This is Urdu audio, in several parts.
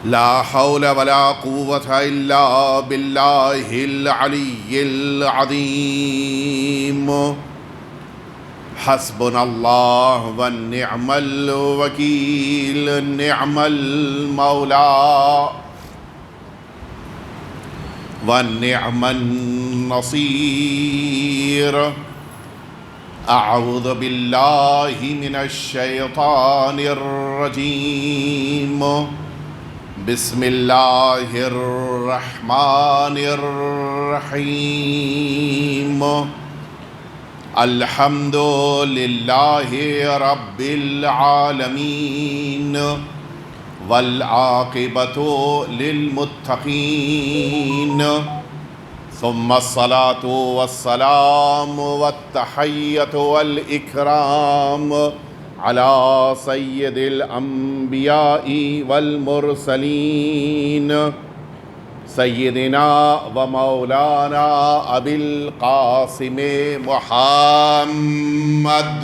لا حول ولا قوة إلا بالله العلي العظيم. حسبنا الله ونعم الوكيل، نعم المولى ونعم النصير. أعوذ بالله من الشيطان الرجيم. بسم الله الرحمن الرحيم. الحمد لله رب العالمين والعاقبة للمتقين، ثم الصلاة والسلام والتحية والإكرام على سيد الأنبياء والمرسلين، سيدنا ومولانا أبي القاسم محمد.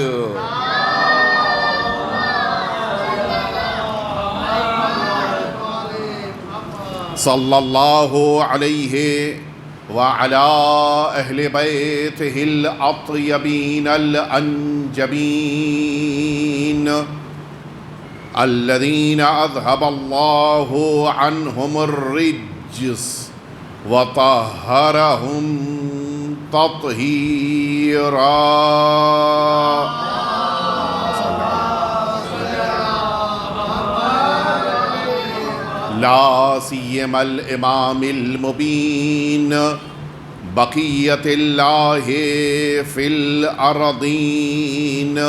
صلى الله عليه وعلى أهل بيته الأطيبين الأنجبين الذين أذهب الله عنهم الرجس وطهرهم تطهيرا. لا سيما الإمام المبين بقية الله في الأرضين،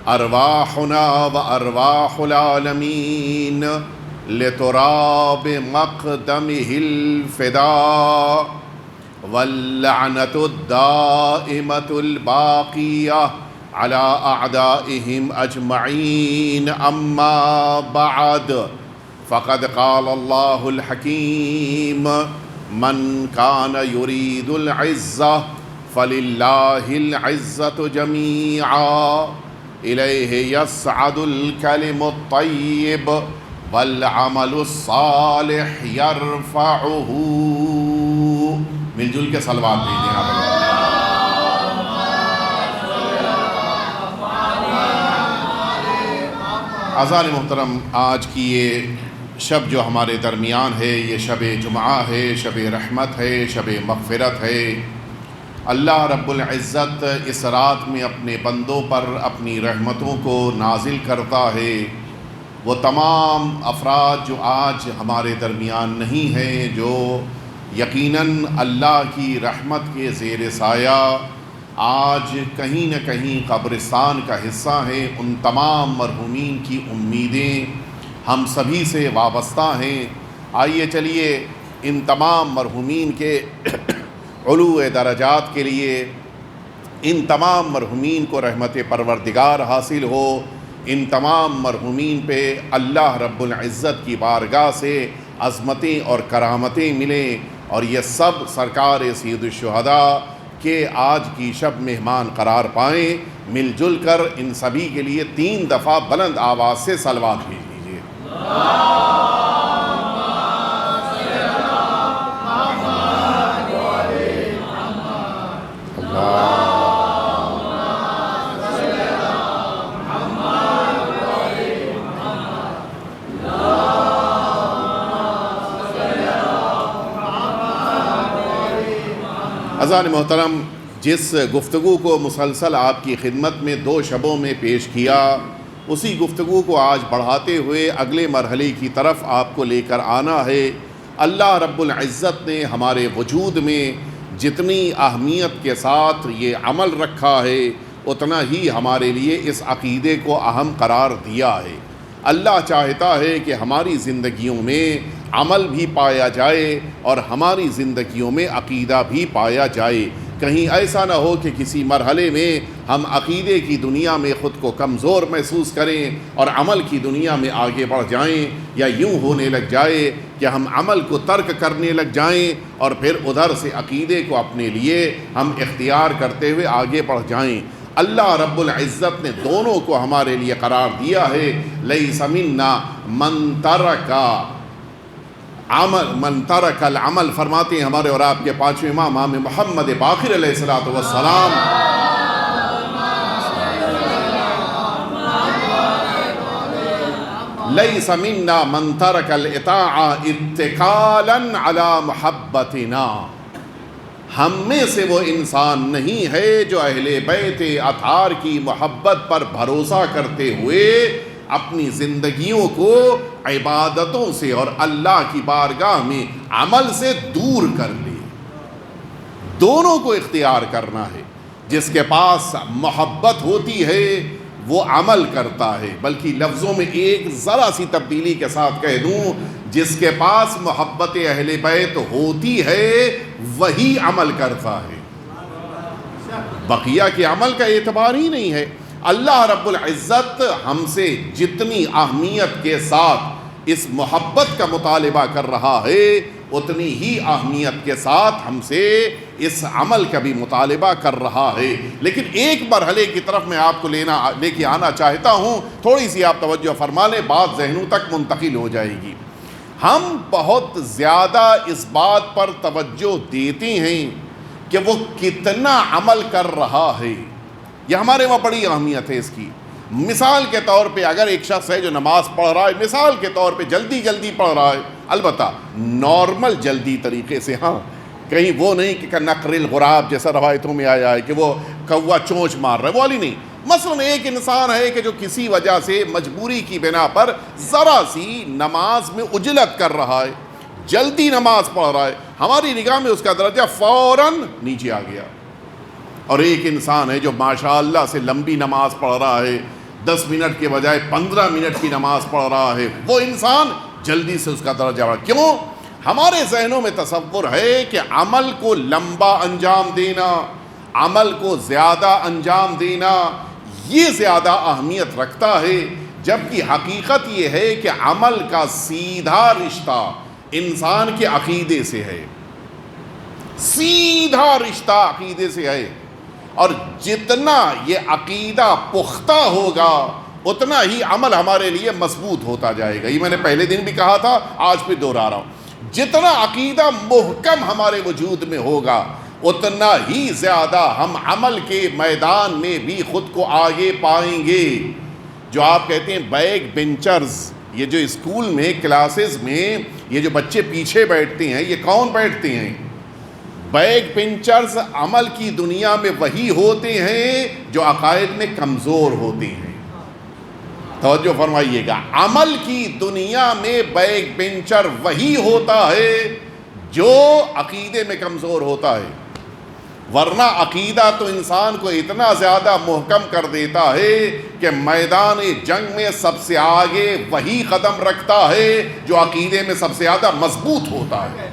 أرواحنا وأرواح العالمين لتراب مقدمه الفداء، واللعنة الدائمة الباقية على أعدائهم أجمعين. أما بعد، فقد قال الله الحكيم: من كان يريد العزة فلله العزة جميعا، إليه يصعد الكلم الطيب والعمل الصالح يرفعه. مل جل کے صلوات بھیجیں آپ. اذان محترم، آج کی یہ شب جو ہمارے درمیان ہے، یہ شب جمعہ ہے، شب رحمت ہے، شب مغفرت ہے. اللہ رب العزت اس رات میں اپنے بندوں پر اپنی رحمتوں کو نازل کرتا ہے. وہ تمام افراد جو آج ہمارے درمیان نہیں ہیں، جو یقیناً اللہ کی رحمت کے زیر سایہ آج کہیں نہ کہیں قبرستان کا حصہ ہیں، ان تمام مرحومین کی امیدیں ہم سبھی سے وابستہ ہیں. آئیے چلیے ان تمام مرحومین کے علو درجات کے لیے، ان تمام مرحومین کو رحمت پروردگار حاصل ہو، ان تمام مرحومین پہ اللہ رب العزت کی بارگاہ سے عظمتیں اور کرامتیں ملیں، اور یہ سب سرکار سید الشہداء کہ آج کی شب مہمان قرار پائیں. مل جل کر ان سبھی کے لیے 3 دفعہ بلند آواز سے صلوات بھیج لیجیے. اذان محترم، جس گفتگو کو مسلسل آپ کی خدمت میں 2 شبوں میں پیش کیا، اسی گفتگو کو آج بڑھاتے ہوئے اگلے مرحلے کی طرف آپ کو لے کر آنا ہے. اللہ رب العزت نے ہمارے وجود میں جتنی اہمیت کے ساتھ یہ عمل رکھا ہے، اتنا ہی ہمارے لیے اس عقیدے کو اہم قرار دیا ہے. اللہ چاہتا ہے کہ ہماری زندگیوں میں عمل بھی پایا جائے اور ہماری زندگیوں میں عقیدہ بھی پایا جائے. کہیں ایسا نہ ہو کہ کسی مرحلے میں ہم عقیدے کی دنیا میں خود کو کمزور محسوس کریں اور عمل کی دنیا میں آگے بڑھ جائیں، یا یوں ہونے لگ جائے کہ ہم عمل کو ترک کرنے لگ جائیں اور پھر ادھر سے عقیدے کو اپنے لیے ہم اختیار کرتے ہوئے آگے بڑھ جائیں. اللہ رب العزت نے دونوں کو ہمارے لیے قرار دیا ہے. لیس منا من ترک عمل من ترک العمل فرماتے ہیں ہمارے اور آپ کے پانچویں امام محمد باقر علیہ الصلوۃ والسلام، لیس منا من ترک الاطاعہ اتکالا علی محبتنا، ہم میں سے وہ انسان نہیں ہے جو اہل بیت اطہار کی محبت پر بھروسہ کرتے ہوئے اپنی زندگیوں کو عبادتوں سے اور اللہ کی بارگاہ میں عمل سے دور کر لے۔ دونوں کو اختیار کرنا ہے۔ جس کے پاس محبت ہوتی ہے وہ عمل کرتا ہے، بلکہ لفظوں میں ایک ذرا سی تبدیلی کے ساتھ کہہ دوں، جس کے پاس محبت اہل بیت ہوتی ہے وہی عمل کرتا ہے، بقیہ کے عمل کا اعتبار ہی نہیں ہے۔ اللہ رب العزت ہم سے جتنی اہمیت کے ساتھ اس محبت کا مطالبہ کر رہا ہے، اتنی ہی اہمیت کے ساتھ ہم سے اس عمل کا بھی مطالبہ کر رہا ہے۔ لیکن ایک مرحلے کی طرف میں آپ کو لے کے آنا چاہتا ہوں، تھوڑی سی آپ توجہ فرما لیں، بات ذہنوں تک منتقل ہو جائے گی۔ ہم بہت زیادہ اس بات پر توجہ دیتے ہیں کہ وہ کتنا عمل کر رہا ہے، یہ ہمارے وہاں بڑی اہمیت ہے اس کی۔ مثال کے طور پہ اگر ایک شخص ہے جو نماز پڑھ رہا ہے، مثال کے طور پہ جلدی پڑھ رہا ہے، البتہ نارمل جلدی طریقے سے، ہاں کہیں وہ نہیں کہ نقر الغراب جیسا روایتوں میں آیا ہے کہ وہ کوا چونچ مار رہا ہے، وہ والی نہیں۔ مثلا ایک انسان ہے کہ جو کسی وجہ سے مجبوری کی بنا پر ذرا سی نماز میں عجلت کر رہا ہے، جلدی نماز پڑھ رہا ہے، ہماری نگاہ میں اس کا درجہ فوراً نیچے آ گیا۔ اور ایک انسان ہے جو ماشاءاللہ سے لمبی نماز پڑھ رہا ہے، 10 منٹ کے بجائے 15 منٹ کی نماز پڑھ رہا ہے، وہ انسان جلدی سے اس کا درجہ بڑھا۔ کیوں؟ ہمارے ذہنوں میں تصور ہے کہ عمل کو لمبا انجام دینا، عمل کو زیادہ انجام دینا، یہ زیادہ اہمیت رکھتا ہے، جبکہ حقیقت یہ ہے کہ عمل کا سیدھا رشتہ انسان کے عقیدے سے ہے، سیدھا رشتہ عقیدے سے ہے، اور جتنا یہ عقیدہ پختہ ہوگا اتنا ہی عمل ہمارے لیے مضبوط ہوتا جائے گا۔ یہ میں نے پہلے دن بھی کہا تھا، آج بھی دوہرا رہا ہوں، جتنا عقیدہ محکم ہمارے وجود میں ہوگا اتنا ہی زیادہ ہم عمل کے میدان میں بھی خود کو آگے پائیں گے۔ جو آپ کہتے ہیں بیک بینچرز، یہ جو اسکول میں کلاسز میں یہ جو بچے پیچھے بیٹھتے ہیں، یہ کون بیٹھتے ہیں؟ بیک بینچرز عمل کی دنیا میں وہی ہوتے ہیں جو عقائد میں کمزور ہوتے ہیں۔ توجہ فرمائیے گا، عمل کی دنیا میں بیک بینچر وہی ہوتا ہے جو عقیدے میں کمزور ہوتا ہے، ورنہ عقیدہ تو انسان کو اتنا زیادہ محکم کر دیتا ہے کہ میدان جنگ میں سب سے آگے وہی قدم رکھتا ہے جو عقیدے میں سب سے زیادہ مضبوط ہوتا ہے۔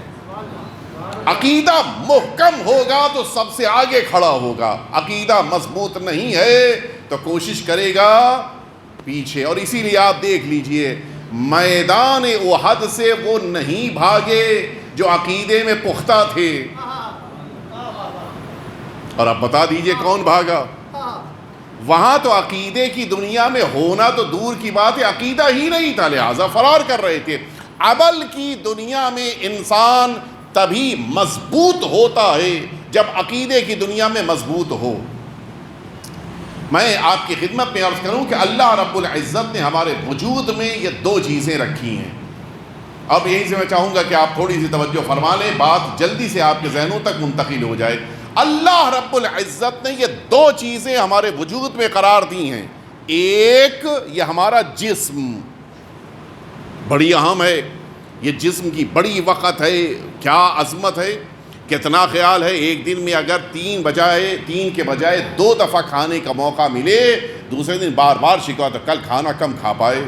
عقیدہ محکم ہوگا تو سب سے آگے کھڑا ہوگا، عقیدہ مضبوط نہیں ہے تو کوشش کرے گا پیچھے۔ اور اسی لیے آپ دیکھ لیجئے، میدان احد سے وہ نہیں بھاگے جو عقیدے میں پختہ تھے، اور اب بتا دیجئے کون بھاگا؟ وہاں تو عقیدے کی دنیا میں ہونا تو دور کی بات ہے، عقیدہ ہی نہیں تھا، لہذا فرار کر رہے تھے۔ عمل کی دنیا میں انسان تبھی مضبوط ہوتا ہے جب عقیدے کی دنیا میں مضبوط ہو۔ میں آپ کی خدمت میں عرض کروں کہ اللہ رب العزت نے ہمارے وجود میں یہ دو چیزیں رکھی ہیں۔ اب یہیں سے میں چاہوں گا کہ آپ تھوڑی سی توجہ فرما لیں، بات جلدی سے آپ کے ذہنوں تک منتقل ہو جائے۔ اللہ رب العزت نے یہ دو چیزیں ہمارے وجود میں قرار دی ہیں۔ ایک، یہ ہمارا جسم بڑی اہم ہے، یہ جسم کی بڑی وقت ہے، کیا عظمت ہے، کتنا خیال ہے ایک دن میں اگر تین کے بجائے 2 دفعہ کھانے کا موقع ملے، دوسرے دن بار بار شکوا تو کل کھانا کم کھا پائے،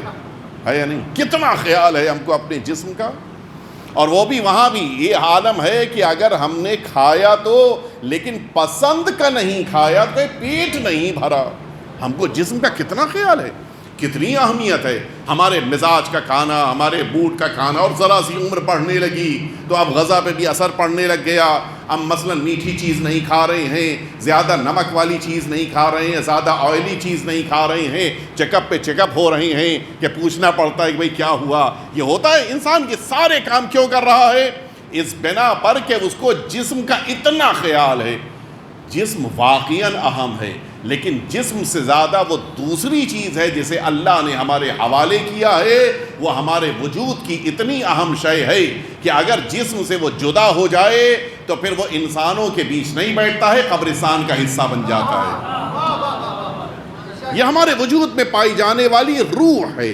ہے یا نہیں؟ کتنا خیال ہے ہم کو اپنے جسم کا۔ اور وہ بھی وہاں بھی یہ عالم ہے کہ اگر ہم نے کھایا تو لیکن پسند کا نہیں کھایا تو پیٹ نہیں بھرا، ہم کو جسم کا کتنا خیال ہے، کتنی اہمیت ہے. ہمارے مزاج کا کھانا, ہمارے بوٹ کا کھانا, اور ذرا سی عمر بڑھنے لگی تو اب غذا پہ بھی اثر پڑنے لگ گیا. اب مثلا میٹھی چیز نہیں کھا رہے ہیں, زیادہ نمک والی چیز نہیں کھا رہے ہیں, زیادہ آئلی چیز نہیں کھا رہے ہیں, چیک اپ پہ چیک اپ ہو رہے ہیں کہ پوچھنا پڑتا ہے کہ بھئی کیا ہوا. یہ ہوتا ہے انسان کے سارے کام کیوں کر رہا ہے؟ اس بنا پر کہ اس کو جسم کا اتنا خیال ہے. جسم واقعاً اہم ہے, لیکن جسم سے زیادہ وہ دوسری چیز ہے جسے اللہ نے ہمارے حوالے کیا ہے. وہ ہمارے وجود کی اتنی اہم شے ہے کہ اگر جسم سے وہ جدا ہو جائے تو پھر وہ انسانوں کے بیچ نہیں بیٹھتا ہے, قبرستان کا حصہ بن جاتا ہے. یہ ہمارے وجود میں پائی جانے والی روح ہے,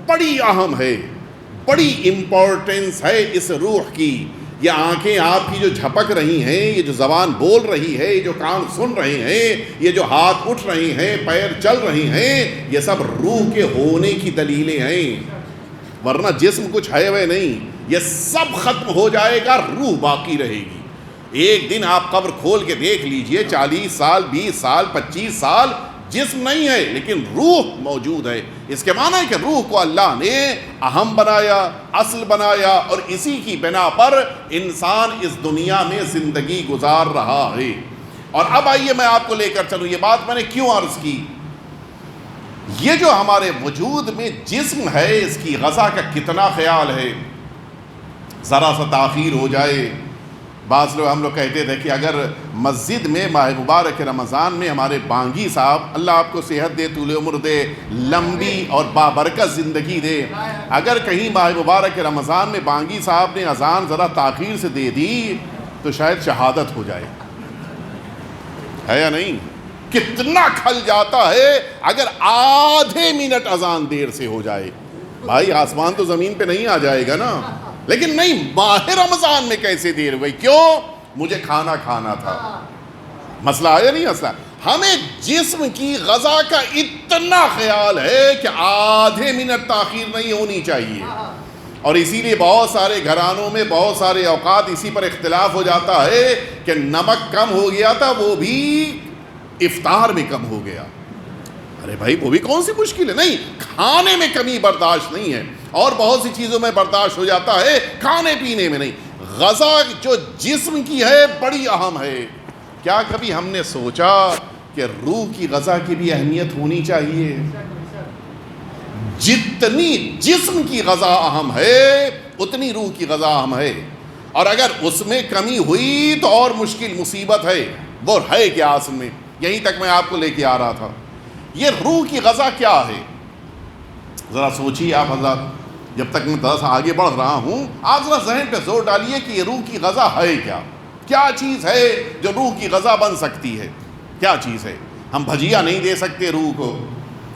بڑی اہم ہے, بڑی امپورٹنس ہے اس روح کی. یہ آنکھیں آپ کی جو جھپک رہی ہیں, یہ جو زبان بول رہی ہے, یہ جو کان سن رہے ہیں, یہ جو ہاتھ اٹھ رہے ہیں, پیر چل رہے ہیں, یہ سب روح کے ہونے کی دلیلیں ہیں. ورنہ جسم کچھ ہے وہ نہیں, یہ سب ختم ہو جائے گا, روح باقی رہے گی. ایک دن آپ قبر کھول کے دیکھ لیجئے, 40 سال 20 سال 25 سال جسم نہیں ہے لیکن روح موجود ہے. اس کے معنی ہے کہ روح کو اللہ نے اہم بنایا, اصل بنایا, اور اسی کی بنا پر انسان اس دنیا میں زندگی گزار رہا ہے. اور اب آئیے میں آپ کو لے کر چلوں, یہ بات میں نے کیوں عرض کی. یہ جو ہمارے وجود میں جسم ہے, اس کی غذا کا کتنا خیال ہے. ذرا سا تاخیر ہو جائے, بعض لوگ ہم لوگ کہتے تھے کہ اگر مسجد میں ماہ مبارک رمضان میں ہمارے بانگی صاحب, اللہ آپ کو صحت دے, طول عمر دے, لمبی اور بابرکت زندگی دے, اگر کہیں ماہ مبارک رمضان میں بانگی صاحب نے اذان ذرا تاخیر سے دے دی تو شاید شہادت ہو جائے, ہے یا نہیں؟ کتنا کھل جاتا ہے اگر آدھے منٹ اذان دیر سے ہو جائے. بھائی آسمان تو زمین پہ نہیں آ جائے گا نا, لیکن نہیں, ماہ رمضان میں کیسے دیر ہوئی؟ کیوں؟ مجھے کھانا کھانا تھا. مسئلہ آیا نہیں؟ مسئلہ ہمیں جسم کی غذا کا اتنا خیال ہے کہ آدھے منٹ تاخیر نہیں ہونی چاہیے. اور اسی لیے بہت سارے گھرانوں میں بہت سارے اوقات اسی پر اختلاف ہو جاتا ہے کہ نمک کم ہو گیا تھا, وہ بھی افطار میں کم ہو گیا. ارے بھائی وہ بھی کون سی مشکل ہے؟ نہیں, کھانے میں کمی برداشت نہیں ہے, اور بہت سی چیزوں میں برداشت ہو جاتا ہے, کھانے پینے میں نہیں. غذا جو جسم کی ہے بڑی اہم ہے. کیا کبھی ہم نے سوچا کہ روح کی غذا کی بھی اہمیت ہونی چاہیے؟ جتنی جسم کی غذا اہم ہے اتنی روح کی غذا اہم ہے. اور اگر اس میں کمی ہوئی تو اور مشکل مصیبت ہے. وہ ہے کیا اصل میں؟ یہیں تک میں آپ کو لے کے آ رہا تھا. یہ روح کی غذا کیا ہے؟ ذرا سوچیے آپ حضرات, جب تک میں تھوڑا سا آگے بڑھ رہا ہوں آپ ذرا ذہن پہ زور ڈالیے کہ یہ روح کی غذا ہے کیا. کیا چیز ہے جو روح کی غذا بن سکتی ہے؟ کیا چیز ہے؟ ہم بھجیا نہیں دے سکتے روح کو,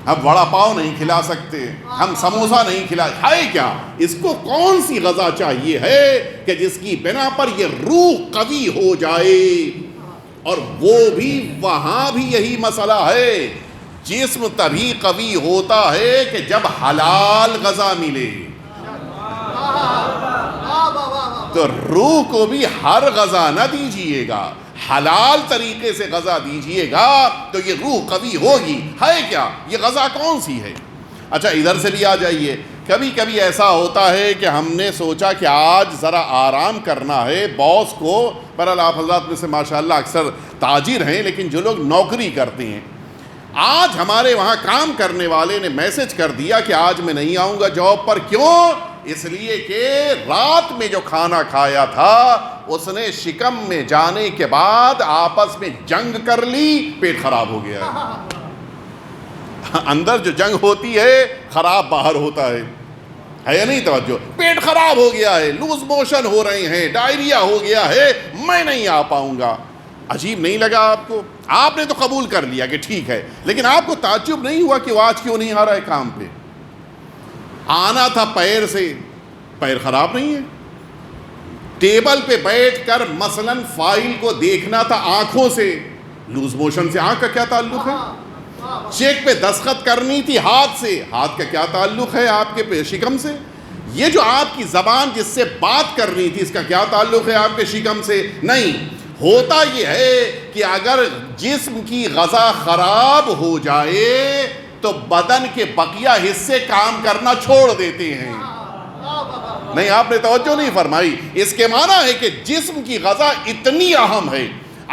ہم وڑا پاؤ نہیں کھلا سکتے, ہم سموسا نہیں کھلا, ہے کیا؟ اس کو کون سی غذا چاہیے ہے کہ جس کی بنا پر یہ روح قوی ہو جائے؟ اور وہ بھی وہاں بھی یہی مسئلہ ہے, جسم تبھی قوی ہوتا ہے کہ جب حلال غذا ملے. تو روح کو بھی ہر غذا نہ دیجیے گا, حلال طریقے سے غذا دیجیے گا تو یہ روح قوی ہوگی. ہے کیا؟ یہ غذا کون سی ہے؟ اچھا ادھر سے بھی آ جائیے. کبھی کبھی ایسا ہوتا ہے کہ ہم نے سوچا کہ آج ذرا آرام کرنا ہے, باس کو, بہرحال آپ حضرات میں سے ماشاءاللہ اکثر تاجر ہیں, لیکن جو لوگ نوکری کرتے ہیں, آج ہمارے وہاں کام کرنے والے نے میسج کر دیا کہ آج میں نہیں آؤں گا جاب پر. کیوں؟ اس لیے کہ رات میں جو کھانا کھایا تھا اس نے شکم میں جانے کے بعد آپس میں جنگ کر لی, پیٹ خراب ہو گیا ہے. اندر جو جنگ ہوتی ہے خراب باہر ہوتا ہے یا نہیں؟ توجہ, پیٹ خراب ہو گیا ہے, لوز موشن ہو رہے ہیں, ڈائریا ہو گیا ہے, میں نہیں آ پاؤں گا. عجیب نہیں لگا آپ کو؟ آپ نے تو قبول کر لیا کہ ٹھیک ہے, لیکن آپ کو تعجب نہیں ہوا کہ وہ آج کیوں نہیں آ رہا ہے کام پہ؟ آنا تھا پیر سے, پیر خراب نہیں ہے. ٹیبل پہ بیٹھ کر مثلاً فائل کو دیکھنا تھا آنکھوں سے, لوز موشن سے آنکھ کا کیا تعلق ہے؟ چیک پہ دستخط کرنی تھی ہاتھ سے, ہاتھ کا کیا تعلق ہے آپ کے شکم سے؟ یہ جو آپ کی زبان جس سے بات کرنی تھی اس کا کیا تعلق ہے آپ کے شکم سے؟ نہیں. ہوتا یہ ہے کہ اگر جسم کی غذا خراب ہو جائے تو بدن کے بقیہ حصے کام کرنا چھوڑ دیتے ہیں۔ نہیں، آپ نے توجہ نہیں فرمائی۔ اس کے معنی ہے کہ جسم کی غذا اتنی اہم ہے،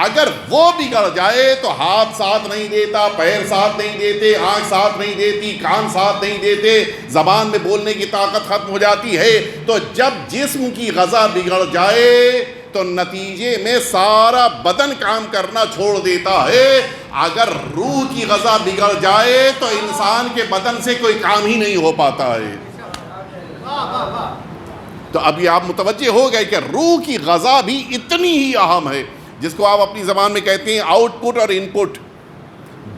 اگر وہ بگڑ جائے تو ہاتھ ساتھ نہیں دیتا، پیر ساتھ نہیں دیتے، آنکھ ساتھ نہیں دیتی، کان ساتھ نہیں دیتے، زبان میں بولنے کی طاقت ختم ہو جاتی ہے۔ تو جب جسم کی غذا بگڑ جائے تو نتیجے میں سارا بدن کام کرنا چھوڑ دیتا ہے۔ اگر روح کی غذا بگڑ جائے تو انسان کے بدن سے کوئی کام ہی نہیں ہو پاتا ہے۔ تو ابھی آپ متوجہ ہو گئے کہ روح کی غذا بھی اتنی ہی اہم ہے، جس کو آپ اپنی زبان میں کہتے ہیں آؤٹ پٹ اور ان پٹ۔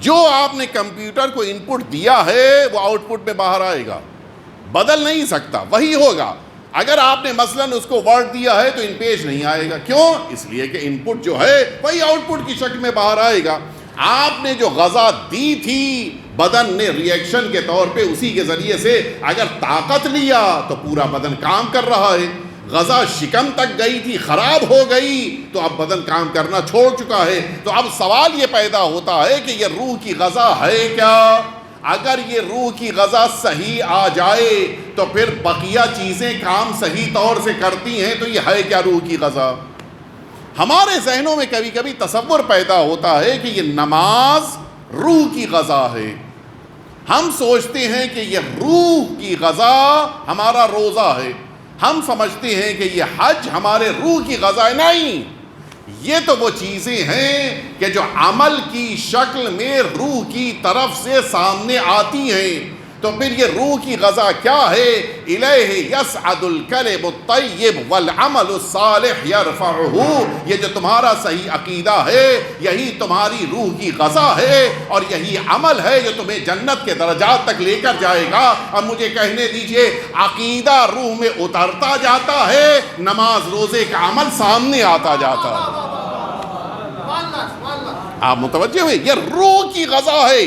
جو آپ نے کمپیوٹر کو ان پٹ دیا ہے وہ آؤٹ پٹ میں باہر آئے گا، بدل نہیں سکتا، وہی ہوگا۔ اگر آپ نے مثلاً اس کو ورڈ دیا ہے تو ان پیج نہیں آئے گا، کیوں؟ اس لیے کہ ان پٹ جو ہے وہی آؤٹ پٹ کی شکل میں باہر آئے گا۔ آپ نے جو غذا دی تھی، بدن نے ریئیکشن کے طور پہ اسی کے ذریعے سے اگر طاقت لیا تو پورا بدن کام کر رہا ہے۔ غذا شکم تک گئی تھی، خراب ہو گئی تو اب بدن کام کرنا چھوڑ چکا ہے۔ تو اب سوال یہ پیدا ہوتا ہے کہ یہ روح کی غذا ہے کیا؟ اگر یہ روح کی غذا صحیح آ جائے تو پھر بقیہ چیزیں کام صحیح طور سے کرتی ہیں، تو یہ ہے کیا روح کی غذا؟ ہمارے ذہنوں میں کبھی کبھی تصور پیدا ہوتا ہے کہ یہ نماز روح کی غذا ہے۔ ہم سوچتے ہیں کہ یہ روح کی غذا ہمارا روزہ ہے، ہم سمجھتے ہیں کہ یہ حج ہمارے روح کی غذا ہے۔ نہیں، یہ تو وہ چیزیں ہیں کہ جو عمل کی شکل میں روح کی طرف سے سامنے آتی ہیں۔ تو پھر یہ روح کی غذا کیا ہے؟ الیہ یصعد الکلم الطیب والعمل الصالح یرفعہ۔ یہ جو تمہارا صحیح عقیدہ ہے یہی تمہاری روح کی غذا ہے، اور یہی عمل ہے جو تمہیں جنت کے درجات تک لے کر جائے گا۔ اب مجھے کہنے دیجئے، عقیدہ روح میں اترتا جاتا ہے، نماز روزے کا عمل سامنے آتا جاتا ہے۔ آپ متوجہ ہوئے؟ یہ روح کی غذا ہے۔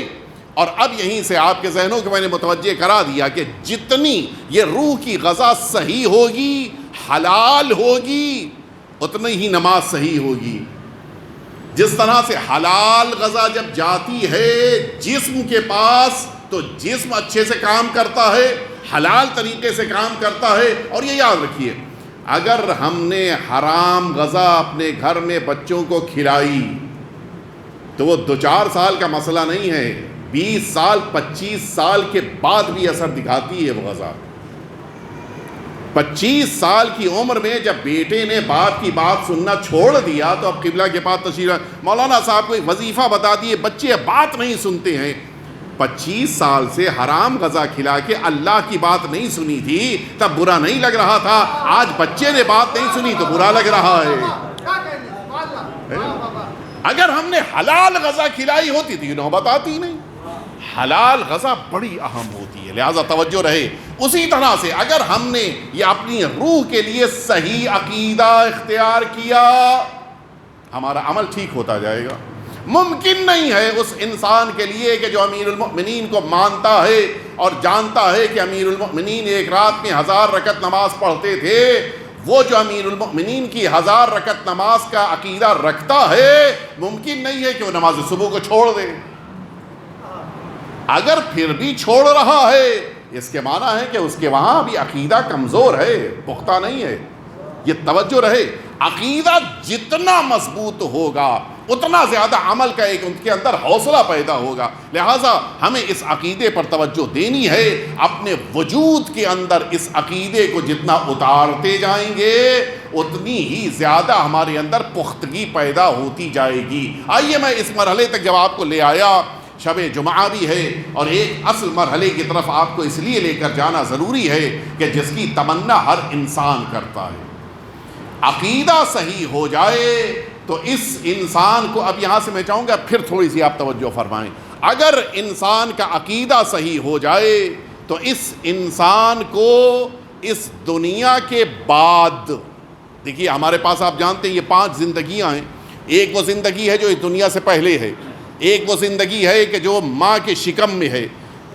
اور اب یہیں سے آپ کے ذہنوں کو میں نے متوجہ کرا دیا کہ جتنی یہ روح کی غذا صحیح ہوگی، حلال ہوگی، اتنی ہی نماز صحیح ہوگی۔ جس طرح سے حلال غذا جب جاتی ہے جسم کے پاس تو جسم اچھے سے کام کرتا ہے، حلال طریقے سے کام کرتا ہے۔ اور یہ یاد رکھیے، اگر ہم نے حرام غذا اپنے گھر میں بچوں کو کھلائی تو وہ 2-4 سال کا مسئلہ نہیں ہے، 20 سال 25 سال کے بعد بھی اثر دکھاتی ہے وہ غذا۔ 25 سال کی عمر میں جب بیٹے نے باپ کی بات سننا چھوڑ دیا تو اب قبلہ کے پاس تشریف، مولانا صاحب کو ایک وظیفہ بتا دیے، بچے بات نہیں سنتے ہیں۔ 25 سال سے حرام غذا کھلا کے اللہ کی بات نہیں سنی تھی تب برا نہیں لگ رہا تھا، آج بچے نے بات نہیں سنی تو برا لگ رہا ہے۔ اگر ہم نے حلال غذا کھلائی ہوتی تو یہ نوبت آتی نہیں۔ حلال غذا بڑی اہم ہوتی ہے، لہذا توجہ رہے۔ اسی طرح سے اگر ہم نے یہ اپنی روح کے لیے صحیح عقیدہ اختیار کیا، ہمارا عمل ٹھیک ہوتا جائے گا۔ ممکن نہیں ہے اس انسان کے لیے کہ جو امیر المؤمنین کو مانتا ہے اور جانتا ہے کہ امیر المؤمنین ایک رات میں 1000 رکعت نماز پڑھتے تھے، وہ جو امیر المؤمنین کی 1000 رکعت نماز کا عقیدہ رکھتا ہے، ممکن نہیں ہے کہ وہ نماز صبح کو چھوڑ دے۔ اگر پھر بھی چھوڑ رہا ہے، اس کے معنی ہے کہ اس کے وہاں بھی عقیدہ کمزور ہے، پختہ نہیں ہے۔ یہ توجہ رہے، عقیدہ جتنا مضبوط ہوگا اتنا زیادہ عمل کا ایک ان کے اندر حوصلہ پیدا ہوگا۔ لہٰذا ہمیں اس عقیدے پر توجہ دینی ہے، اپنے وجود کے اندر اس عقیدے کو جتنا اتارتے جائیں گے اتنی ہی زیادہ ہمارے اندر پختگی پیدا ہوتی جائے گی۔ آئیے میں اس مرحلے تک جب آپ کو لے آیا، شب جمعہ بھی ہے اور ایک اصل مرحلے کی طرف آپ کو اس لیے لے کر جانا ضروری ہے کہ جس کی تمنا ہر انسان کرتا ہے۔ عقیدہ صحیح ہو جائے تو اس انسان کو، اب یہاں سے میں چاہوں گا پھر تھوڑی سی آپ توجہ فرمائیں، اگر انسان کا عقیدہ صحیح ہو جائے تو اس انسان کو اس دنیا کے بعد، دیکھیے ہمارے پاس آپ جانتے ہیں یہ 5 زندگیاں ہیں۔ ایک وہ زندگی ہے جو اس دنیا سے پہلے ہے، ایک وہ زندگی ہے کہ جو ماں کے شکم میں ہے،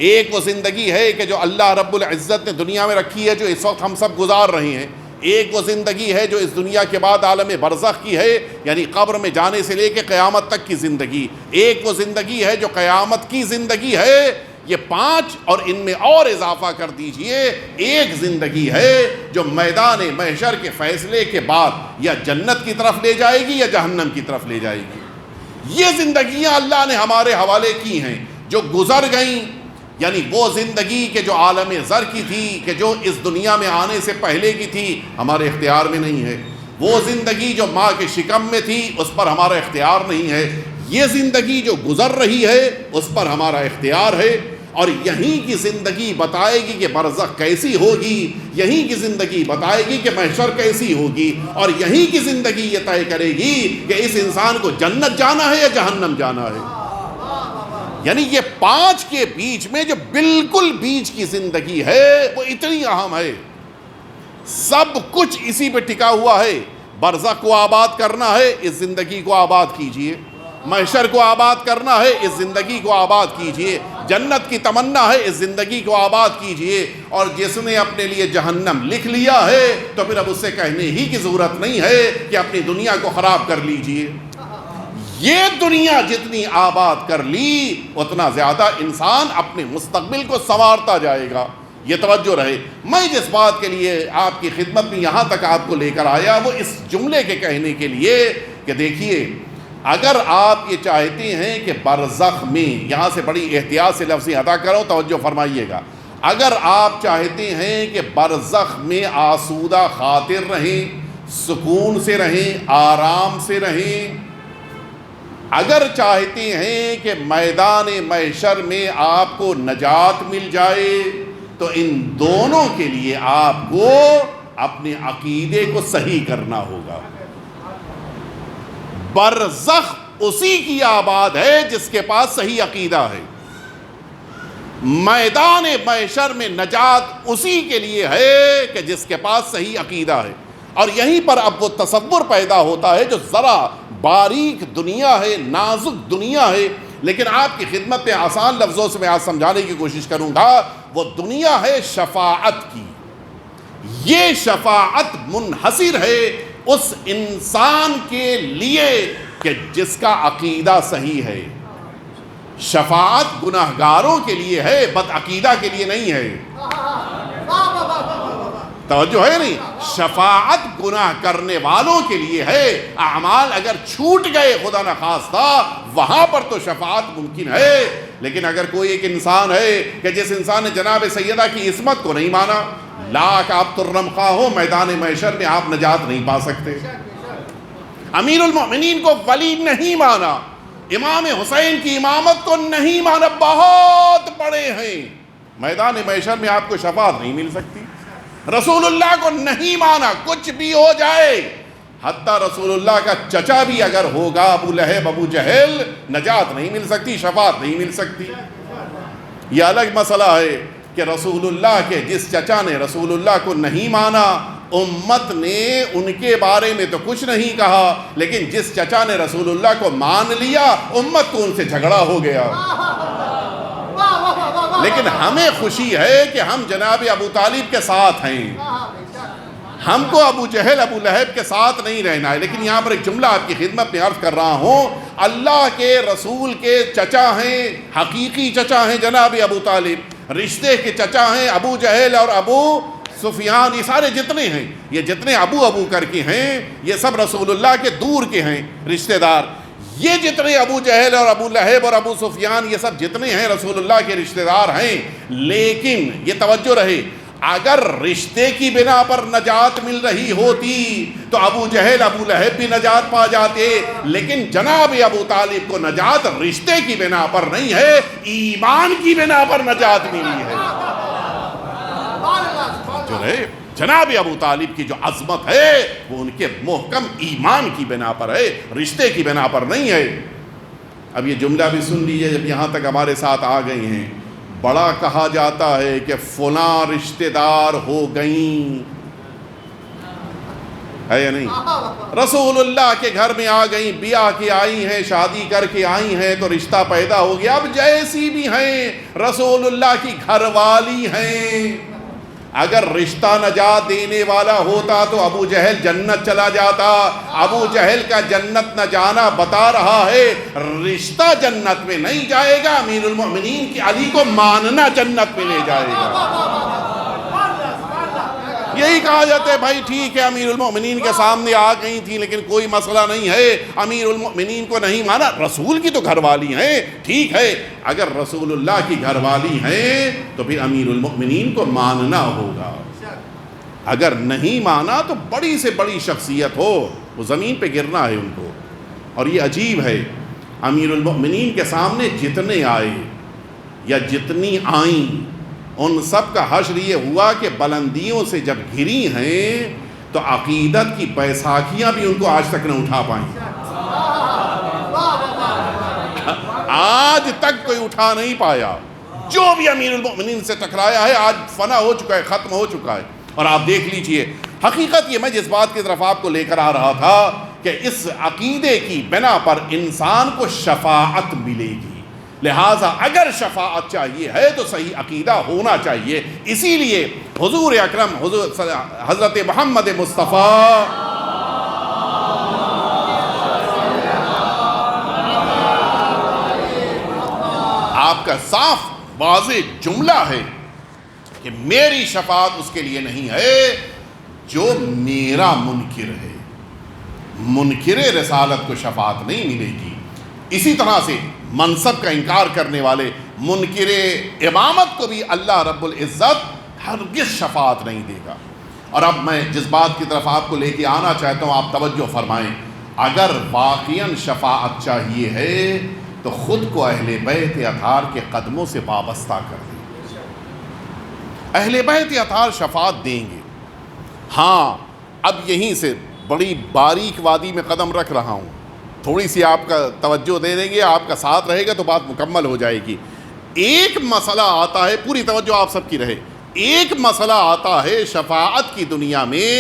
ایک وہ زندگی ہے کہ جو اللہ رب العزت نے دنیا میں رکھی ہے جو اس وقت ہم سب گزار رہے ہیں، ایک وہ زندگی ہے جو اس دنیا کے بعد عالم برزخ کی ہے، یعنی قبر میں جانے سے لے کے قیامت تک کی زندگی، ایک وہ زندگی ہے جو قیامت کی زندگی ہے یہ 5 اور ان میں اور اضافہ کر دیجئے، ایک زندگی ہے جو میدان محشر کے فیصلے کے بعد یا جنت کی طرف لے جائے گی یا جہنم کی طرف لے جائے گی۔ یہ زندگیاں اللہ نے ہمارے حوالے کی ہیں، جو گزر گئیں، یعنی وہ زندگی کہ جو عالم زر کی تھی، کہ جو اس دنیا میں آنے سے پہلے کی تھی، ہمارے اختیار میں نہیں ہے۔ وہ زندگی جو ماں کے شکم میں تھی، اس پر ہمارا اختیار نہیں ہے۔ یہ زندگی جو گزر رہی ہے، اس پر ہمارا اختیار ہے، اور یہیں کی زندگی بتائے گی کہ برزخ کیسی ہوگی، یہیں کی زندگی بتائے گی کہ محشر کیسی ہوگی، اور یہیں کی زندگی یہ طے کرے گی کہ اس انسان کو جنت جانا ہے یا جہنم جانا ہے۔ یعنی یہ 5 کے بیچ میں جو بالکل بیچ کی زندگی ہے وہ اتنی اہم ہے، سب کچھ اسی پہ ٹکا ہوا ہے۔ برزخ کو آباد کرنا ہے، اس زندگی کو آباد کیجئے۔ محشر کو آباد کرنا ہے، اس زندگی کو آباد کیجئے۔ جنت کی تمنا ہے، اس زندگی کو آباد کیجئے۔ اور جس نے اپنے لیے جہنم لکھ لیا ہے تو پھر اب اس سے کہنے ہی کی ضرورت نہیں ہے کہ اپنی دنیا کو خراب کر لیجئے۔ یہ دنیا جتنی آباد کر لی اتنا زیادہ انسان اپنے مستقبل کو سنوارتا جائے گا۔ یہ توجہ رہے۔ میں جس بات کے لیے آپ کی خدمت میں یہاں تک آپ کو لے کر آیا وہ اس جملے کے کہنے کے لیے کہ دیکھیے، اگر آپ یہ چاہتے ہیں کہ برزخ میں، یہاں سے بڑی احتیاط سے لفظی ادا کرو، توجہ فرمائیے گا، اگر آپ چاہتے ہیں کہ برزخ میں آسودہ خاطر رہیں، سکون سے رہیں، آرام سے رہیں، اگر چاہتے ہیں کہ میدان محشر میں آپ کو نجات مل جائے، تو ان دونوں کے لیے آپ کو اپنے عقیدے کو صحیح کرنا ہوگا۔ برزخ اسی کی آباد ہے جس کے پاس صحیح عقیدہ ہے، میدان محشر میں نجات اسی کے لیے ہے کہ جس کے پاس صحیح عقیدہ ہے۔ اور یہیں پر اب وہ تصور پیدا ہوتا ہے جو ذرا باریک دنیا ہے، نازک دنیا ہے، لیکن آپ کی خدمت میں آسان لفظوں سے میں آج سمجھانے کی کوشش کروں گا۔ وہ دنیا ہے شفاعت کی۔ یہ شفاعت منحصر ہے اس انسان کے لیے کہ جس کا عقیدہ صحیح ہے۔ شفاعت گناہگاروں کے لیے ہے، بد عقیدہ کے لیے نہیں ہے۔ توجہ ہے نہیں؟ شفاعت گناہ کرنے والوں کے لیے ہے۔ اعمال اگر چھوٹ گئے خدا نخواستہ وہاں پر تو شفاعت ممکن ہے، لیکن اگر کوئی ایک انسان ہے کہ جس انسان نے جناب سیدہ کی عصمت کو نہیں مانا، لاکھ آپ ترم خواہ ہو، میدان محشر میں آپ نجات نہیں پا سکتے۔ امیر المؤمنین کو ولی نہیں مانا، امام حسین کی امامت کو نہیں مانا، بہت بڑے ہیں، میدان محشر میں آپ کو شفاعت نہیں مل سکتی۔ رسول اللہ کو نہیں مانا، کچھ بھی ہو جائے، حتیٰ رسول اللہ کا چچا بھی اگر ہوگا ابو لہب ابو جہل، نجات نہیں مل سکتی، شفاعت نہیں مل سکتی۔ یہ الگ مسئلہ ہے کہ رسول اللہ کے جس چچا نے رسول اللہ کو نہیں مانا، امت نے ان کے بارے میں تو کچھ نہیں کہا، لیکن جس چچا نے رسول اللہ کو مان لیا امت کو ان سے جھگڑا ہو گیا۔ لیکن ہمیں خوشی ہے کہ ہم جناب ابو طالب کے ساتھ ہیں، ہم کو ابو جہل ابو لہب کے ساتھ نہیں رہنا ہے۔ لیکن یہاں پر ایک جملہ آپ کی خدمت میں عرض کر رہا ہوں، اللہ کے رسول کے چچا ہیں، حقیقی چچا ہیں جناب ابو طالب، رشتے کے چچا ہیں ابو جہل اور ابو سفیان، یہ سارے جتنے ہیں، یہ جتنے ابو ابو کر کے ہیں، یہ سب رسول اللہ کے دور کے ہیں رشتہ دار۔ یہ جتنے ابو جہل اور ابو لہب اور ابو سفیان، یہ سب جتنے ہیں رسول اللہ کے رشتہ دار ہیں۔ لیکن یہ توجہ رہے، اگر رشتے کی بنا پر نجات مل رہی ہوتی تو ابو جہل ابو لہب بھی نجات پا جاتے، لیکن جناب ابو طالب کو نجات رشتے کی بنا پر نہیں ہے، ایمان کی بنا پر نجات ملی ہے۔ جو رہے جناب ابو طالب کی جو عظمت ہے وہ ان کے محکم ایمان کی بنا پر ہے، رشتے کی بنا پر نہیں ہے۔ اب یہ جملہ بھی سن لیجئے، جب یہاں تک ہمارے ساتھ آ گئی ہیں، بڑا کہا جاتا ہے کہ فلاں رشتہ دار ہو گئیں، ہے یا نہیں؟ رسول اللہ کے گھر میں آ گئیں، بیاہ کے آئی ہیں، شادی کر کے آئی ہیں تو رشتہ پیدا ہو گیا۔ اب جیسی بھی ہیں رسول اللہ کی گھر والی ہیں، اگر رشتہ نجات دینے والا ہوتا تو ابو جہل جنت چلا جاتا. ابو جہل کا جنت نہ جانا بتا رہا ہے رشتہ جنت میں نہیں جائے گا, امیر المؤمنین کی علی کو ماننا جنت میں لے جائے گا. یہی کہا جاتا ہے بھائی ٹھیک ہے امیر المؤمنین کے سامنے آ گئی تھی لیکن کوئی مسئلہ نہیں ہے, امیر المؤمنین کو نہیں مانا, رسول کی تو گھر والی ہیں, ٹھیک ہے اگر رسول اللہ کی گھر والی ہیں تو پھر امیر المؤمنین کو ماننا ہوگا. اگر نہیں مانا تو بڑی سے بڑی شخصیت ہو وہ زمین پہ گرنا ہے ان کو. اور یہ عجیب ہے, امیر المؤمنین کے سامنے جتنے آئے یا جتنی آئیں ان سب کا حشر یہ ہوا کہ بلندیوں سے جب گھری ہیں تو عقیدت کی بیساکھیاں بھی ان کو آج تک نہ اٹھا پائیں. آج تک کوئی اٹھا نہیں پایا. جو بھی امیر المؤمنین سے ٹکرایا ہے آج فنا ہو چکا ہے, ختم ہو چکا ہے. اور آپ دیکھ لیجئے, حقیقت یہ میں جس بات کی طرف آپ کو لے کر آ رہا تھا کہ اس عقیدے کی بنا پر انسان کو شفاعت ملے گی. لہٰذا اگر شفاعت چاہیے ہے تو صحیح عقیدہ ہونا چاہیے. اسی لیے حضور اکرم حضرت محمد مصطفیٰ آپ کا صاف واضح جملہ ہے کہ میری شفاعت اس کے لیے نہیں ہے جو میرا منکر ہے. منکر رسالت کو شفاعت نہیں ملے گی. اسی طرح سے منصب کا انکار کرنے والے منکر امامت کو بھی اللہ رب العزت ہرگز شفاعت نہیں دے گا. اور اب میں جس بات کی طرف آپ کو لے کے آنا چاہتا ہوں آپ توجہ فرمائیں. اگر واقعاً شفاعت چاہیے ہے تو خود کو اہل بیت اطہار کے قدموں سے وابستہ کر دیں. اہل بیت اطہار شفاعت دیں گے. ہاں اب یہیں سے بڑی باریک وادی میں قدم رکھ رہا ہوں, تھوڑی سی آپ کا توجہ دے دیں گے, آپ کا ساتھ رہے گا تو بات مکمل ہو جائے گی. ایک مسئلہ آتا ہے, پوری توجہ آپ سب کی رہے, ایک مسئلہ آتا ہے شفاعت کی دنیا میں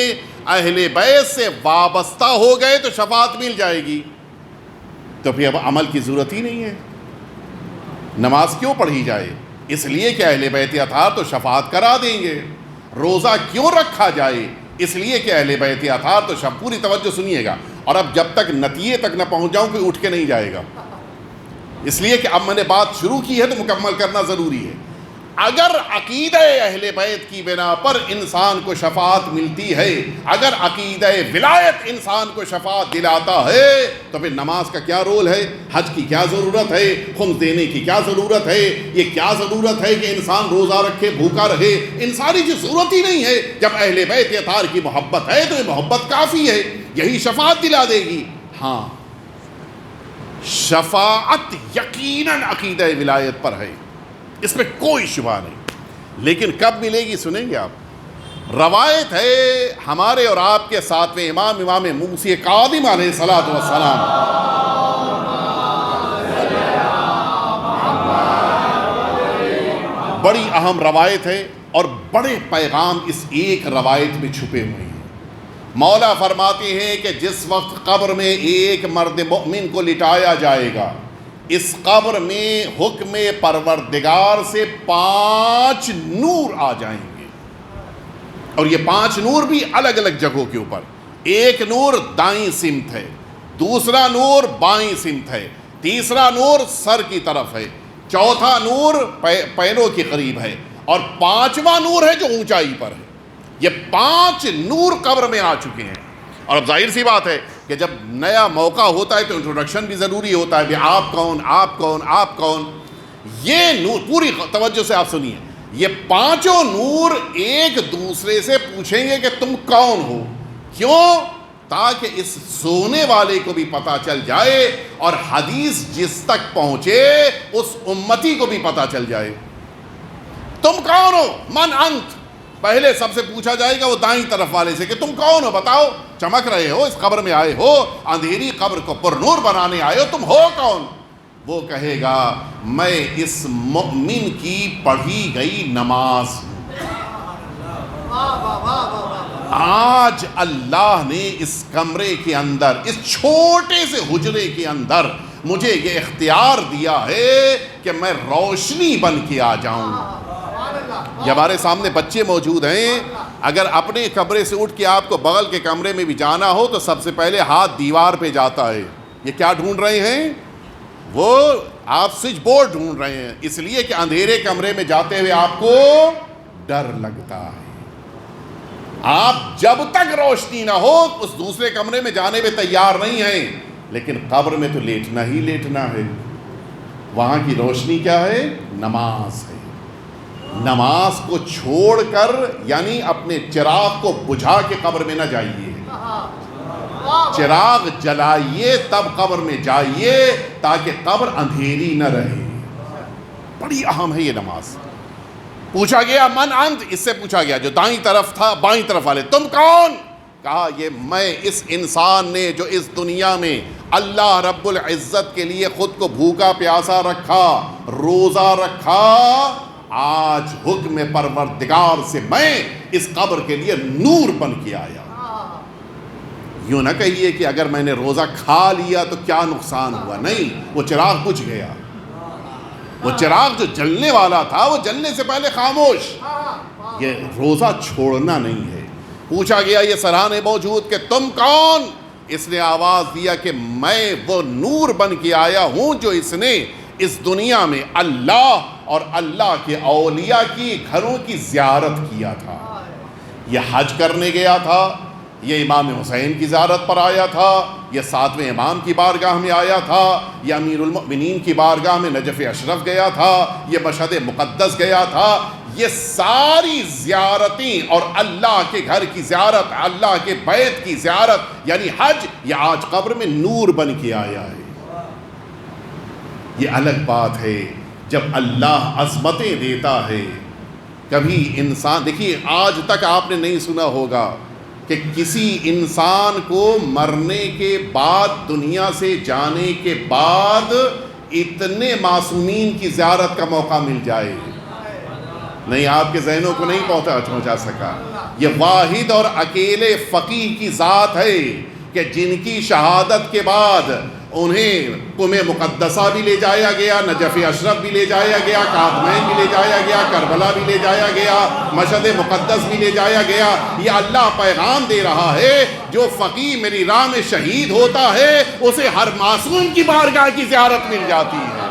اہل بیت سے وابستہ ہو گئے تو شفاعت مل جائے گی. تو پھر اب عمل کی ضرورت ہی نہیں ہے. نماز کیوں پڑھی جائے؟ اس لیے کہ اہل بیت اطہار تو شفاعت کرا دیں گے. روزہ کیوں رکھا جائے؟ اس لیے کہ اہل بیت اطہار تو پوری توجہ سنیے گا, اور اب جب تک نتیجے تک نہ پہنچ جاؤں کوئی اٹھ کے نہیں جائے گا, اس لیے کہ اب میں نے بات شروع کی ہے تو مکمل کرنا ضروری ہے. اگر عقیدہ اہل بیت کی بنا پر انسان کو شفاعت ملتی ہے, اگر عقیدہ ولایت انسان کو شفاعت دلاتا ہے تو پھر نماز کا کیا رول ہے, حج کی کیا ضرورت ہے, خمس دینے کی کیا ضرورت ہے, یہ کیا ضرورت ہے کہ انسان روزہ رکھے بھوکا رہے, ان ساری چیز ضرورت ہی نہیں ہے. جب اہل بیت اطہار کی محبت ہے تو یہ محبت کافی ہے, یہی شفاعت دلا دے گی. ہاں شفاعت یقیناً عقیدہ ولایت پر ہے, اس میں کوئی شبہ نہیں, لیکن کب ملے گی سنیں گے آپ. روایت ہے ہمارے اور آپ کے ساتویں امام موسی کاظم علیہ الصلوۃ والسلام, بڑی اہم روایت ہے اور بڑے پیغام اس ایک روایت میں چھپے ہوئے ہیں. مولا فرماتے ہیں کہ جس وقت قبر میں ایک مرد مومن کو لٹایا جائے گا, اس قبر میں حکم پروردگار سے 5 نور آ جائیں گے, اور یہ 5 نور بھی الگ الگ جگہوں کے اوپر. ایک نور دائیں سمت ہے, دوسرا نور بائیں سمت ہے, تیسرا نور سر کی طرف ہے, چوتھا نور پینوں کے قریب ہے, اور 5واں نور ہے جو اونچائی پر ہے. یہ 5 نور قبر میں آ چکے ہیں. اور اب ظاہر سی بات ہے کہ جب نیا موقع ہوتا ہے تو انٹروڈکشن بھی ضروری ہوتا ہے, کہ آپ کون, آپ کون, آپ کون. یہ نور پوری توجہ سے آپ سنیے, یہ 5 نور ایک دوسرے سے پوچھیں گے کہ تم کون ہو. کیوں؟ تاکہ اس سونے والے کو بھی پتہ چل جائے اور حدیث جس تک پہنچے اس امتی کو بھی پتہ چل جائے. تم کون ہو؟ من انت. پہلے سب سے پوچھا جائے گا وہ دائیں طرف والے سے کہ تم کون ہو, بتاؤ, چمک رہے ہو, اس قبر میں آئے ہو, اندھیری قبر کو پر نور بنانے آئے ہو, تم ہو کون؟ وہ کہے گا میں اس مؤمن کی پڑھی گئی نماز ہوں. آج اللہ نے اس کمرے کے اندر, اس چھوٹے سے حجرے کے اندر مجھے یہ اختیار دیا ہے کہ میں روشنی بن کے آ جاؤں. یہ ہمارے سامنے بچے موجود ہیں، اگر اپنے کمرے سے اٹھ کے آپ کو بغل کے کمرے میں بھی جانا ہو تو سب سے پہلے ہاتھ دیوار پہ جاتا ہے. یہ کیا ڈھونڈ رہے ہیں؟ وہ آپ سوئچ بورڈ ڈھونڈ رہے ہیں، اس لیے کہ اندھیرے کمرے میں جاتے ہوئے آپ کو ڈر لگتا ہے. آپ جب تک روشنی نہ ہو اس دوسرے کمرے میں جانے میں تیار نہیں ہیں، لیکن قبر میں تو لیٹنا ہی لیٹنا ہے. وہاں کی روشنی کیا ہے؟ نماز ہے. نماز کو چھوڑ کر یعنی اپنے چراغ کو بجھا کے قبر میں نہ جائیے، چراغ جلائیے تب قبر میں جائیے تاکہ قبر اندھیری نہ رہے. بڑی اہم ہے یہ نماز. پوچھا گیا من انت، اس سے پوچھا گیا جو دائیں طرف تھا، بائیں طرف والے تم کون؟ کہا یہ میں اس انسان نے جو اس دنیا میں اللہ رب العزت کے لیے خود کو بھوکا پیاسا رکھا، روزہ رکھا، آج حکم پروردگار سے میں اس قبر کے لیے نور بن کے آیا. یوں نہ کہیے کہ اگر میں نے روزہ کھا لیا تو کیا نقصان ہوا، نہیں، وہ چراغ بجھ گیا. وہ چراغ جو جلنے والا تھا وہ جلنے سے پہلے خاموش. یہ روزہ چھوڑنا نہیں ہے. پوچھا گیا یہ سرانے موجود کہ تم کون؟ اس نے آواز دیا کہ میں وہ نور بن کے آیا ہوں جو اس نے اس دنیا میں اللہ اور اللہ کے اولیاء کی گھروں کی زیارت کیا تھا. یہ حج کرنے گیا تھا، یہ امام حسین کی زیارت پر آیا تھا، یہ 7ویں امام کی بارگاہ میں آیا تھا، یہ امیر المؤمنین کی بارگاہ میں نجف اشرف گیا تھا، یہ مشہد مقدس گیا تھا. یہ ساری زیارتیں اور اللہ کے گھر کی زیارت، اللہ کے بیت کی زیارت یعنی حج، یہ آج قبر میں نور بن کے آیا ہے. یہ الگ بات ہے جب اللہ عظمتیں دیتا ہے. کبھی انسان دیکھیے، آج تک آپ نے نہیں سنا ہوگا کہ کسی انسان کو مرنے کے بعد، دنیا سے جانے کے بعد اتنے معصومین کی زیارت کا موقع مل جائے. نہیں، آپ کے ذہنوں کو نہیں پہنچا سکا. یہ واحد اور اکیلے فقیہ کی ذات ہے کہ جن کی شہادت کے بعد انہیں قم مقدسہ بھی لے جایا گیا، نجف اشرف بھی لے جایا گیا، کاظمین بھی لے جایا گیا، کربلا بھی لے جایا گیا، مشہد مقدس بھی لے جایا گیا. یہ اللہ پیغام دے رہا ہے جو فقیہ میری راہ میں شہید ہوتا ہے اسے ہر معصوم کی بارگاہ کی زیارت مل جاتی ہے.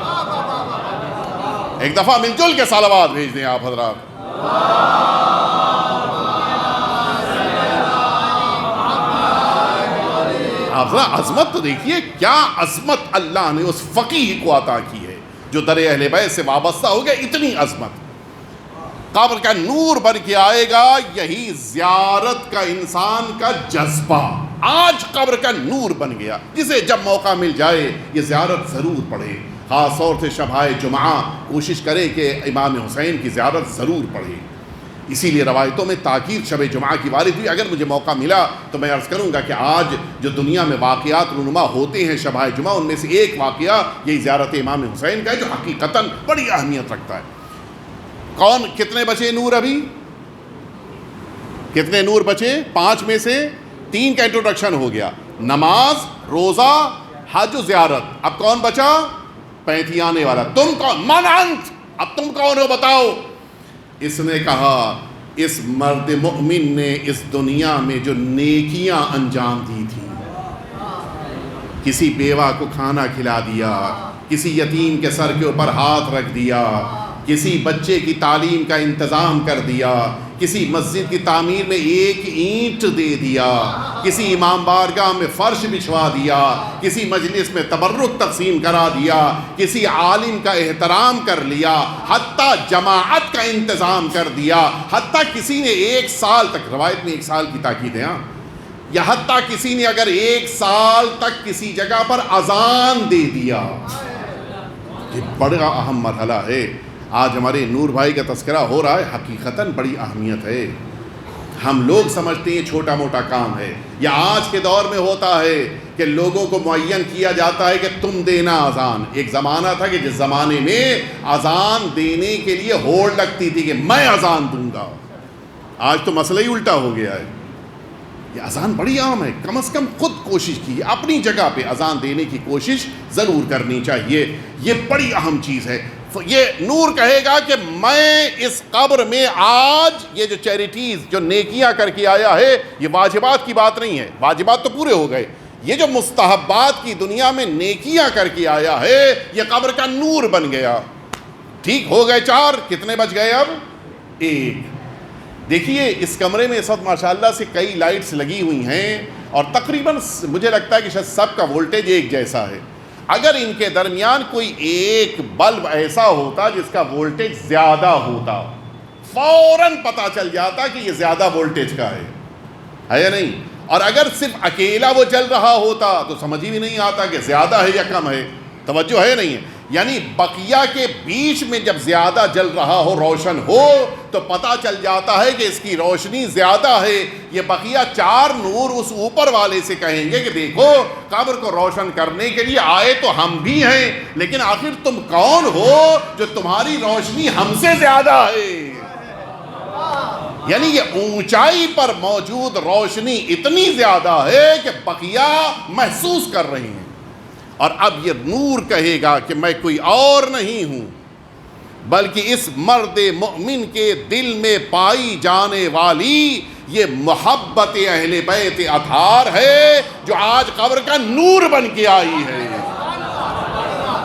ایک دفعہ مل جل کے صلوات بھیج دیں آپ حضرات. آپ ذرا عظمت تو دیکھیے، کیا عظمت اللہ نے اس فقیہ کو عطا کی ہے جو در اہل بیت سے وابستہ ہو گیا. اتنی عظمت. قبر کا نور بن کے آئے گا، یہی زیارت کا انسان کا جذبہ آج قبر کا نور بن گیا. جسے جب موقع مل جائے یہ زیارت ضرور پڑھے. خاص طور سے شبائے جمعہ کوشش کرے کہ امام حسین کی زیارت ضرور پڑھے. اسی لیے روایتوں میں تاکید شب جمعہ کی وارد ہوئی. اگر مجھے موقع ملا تو میں عرض کروں گا کہ آج جو دنیا میں واقعات رونما ہوتے ہیں شبائے جمعہ، ان میں سے ایک واقعہ یہی زیارت امام حسین کا ہے جو حقیقتاً بڑی اہمیت رکھتا ہے. کون کتنے بچے نور؟ ابھی کتنے نور بچے؟ 5 میں سے 3 کا انٹروڈکشن ہو گیا، نماز، روزہ، حج و زیارت. اب کون بچا؟ 35 آنے والا. تم کون؟ من انت، اب تم کون ہو بتاؤ. اس نے کہا اس مرد مؤمن نے اس دنیا میں جو نیکیاں انجام دی تھی، کسی بیوہ کو کھانا کھلا دیا، کسی یتیم کے سر کے اوپر ہاتھ رکھ دیا، کسی بچے کی تعلیم کا انتظام کر دیا، کسی مسجد کی تعمیر میں 1 اینٹ دے دیا، کسی امام بارگاہ میں فرش بچھوا دیا، کسی مجلس میں تبرک تقسیم کرا دیا، کسی عالم کا احترام کر لیا، حتیٰ جماعت کا انتظام کر دیا، حتیٰ کسی نے 1 سال تک، روایت میں 1 سال کی تاکید ہے، یا حتیٰ کسی نے اگر 1 سال تک کسی جگہ پر اذان دے دیا. یہ بڑا اہم مرحلہ ہے. آج ہمارے نور بھائی کا تذکرہ ہو رہا ہے، حقیقتاً بڑی اہمیت ہے. ہم لوگ سمجھتے ہیں چھوٹا موٹا کام ہے. یا آج کے دور میں ہوتا ہے کہ لوگوں کو معین کیا جاتا ہے کہ تم دینا اذان. ایک زمانہ تھا کہ جس زمانے میں اذان دینے کے لیے ہوڑ لگتی تھی کہ میں اذان دوں گا. آج تو مسئلہ ہی الٹا ہو گیا ہے. یہ اذان بڑی عام ہے. کم از کم خود کوشش کی، اپنی جگہ پہ اذان دینے کی کوشش ضرور کرنی چاہیے. یہ بڑی اہم چیز ہے. یہ نور کہے گا کہ میں اس قبر میں آج یہ جو چیریٹیز جو نیکیاں کر کے آیا ہے، یہ واجبات کی بات نہیں ہے، واجبات تو پورے ہو گئے، یہ جو مستحبات کی دنیا میں نیکیاں کر کے آیا ہے یہ قبر کا نور بن گیا۔ ٹھیک ہو گئے 4، کتنے بچ گئے اب؟ 1۔ دیکھیے اس کمرے میں اس وقت ماشاءاللہ سے کئی لائٹس لگی ہوئی ہیں اور تقریباً مجھے لگتا ہے کہ شاید سب کا وولٹیج ایک جیسا ہے۔ اگر ان کے درمیان کوئی ایک بلب ایسا ہوتا جس کا وولٹیج زیادہ ہوتا، فوراً پتہ چل جاتا کہ یہ زیادہ وولٹیج کا ہے یا نہیں؟ اور اگر صرف اکیلا وہ جل رہا ہوتا تو سمجھ ہی بھی نہیں آتا کہ زیادہ ہے یا کم ہے۔ توجہ ہے نہیں ہے؟ یعنی بقیہ کے بیچ میں جب زیادہ جل رہا ہو، روشن ہو، تو پتہ چل جاتا ہے کہ اس کی روشنی زیادہ ہے۔ یہ بقیہ 4 نور اس اوپر والے سے کہیں گے کہ دیکھو قبر کو روشن کرنے کے لیے آئے تو ہم بھی ہیں، لیکن آخر تم کون ہو جو تمہاری روشنی ہم سے زیادہ ہے؟ یعنی یہ اونچائی پر موجود روشنی اتنی زیادہ ہے کہ بقیہ محسوس کر رہی ہیں۔ اور اب یہ نور کہے گا کہ میں کوئی اور نہیں ہوں بلکہ اس مرد مومن کے دل میں پائی جانے والی یہ محبت اہل بیت اطہار ہے جو آج قبر کا نور بن کے آئی ہے۔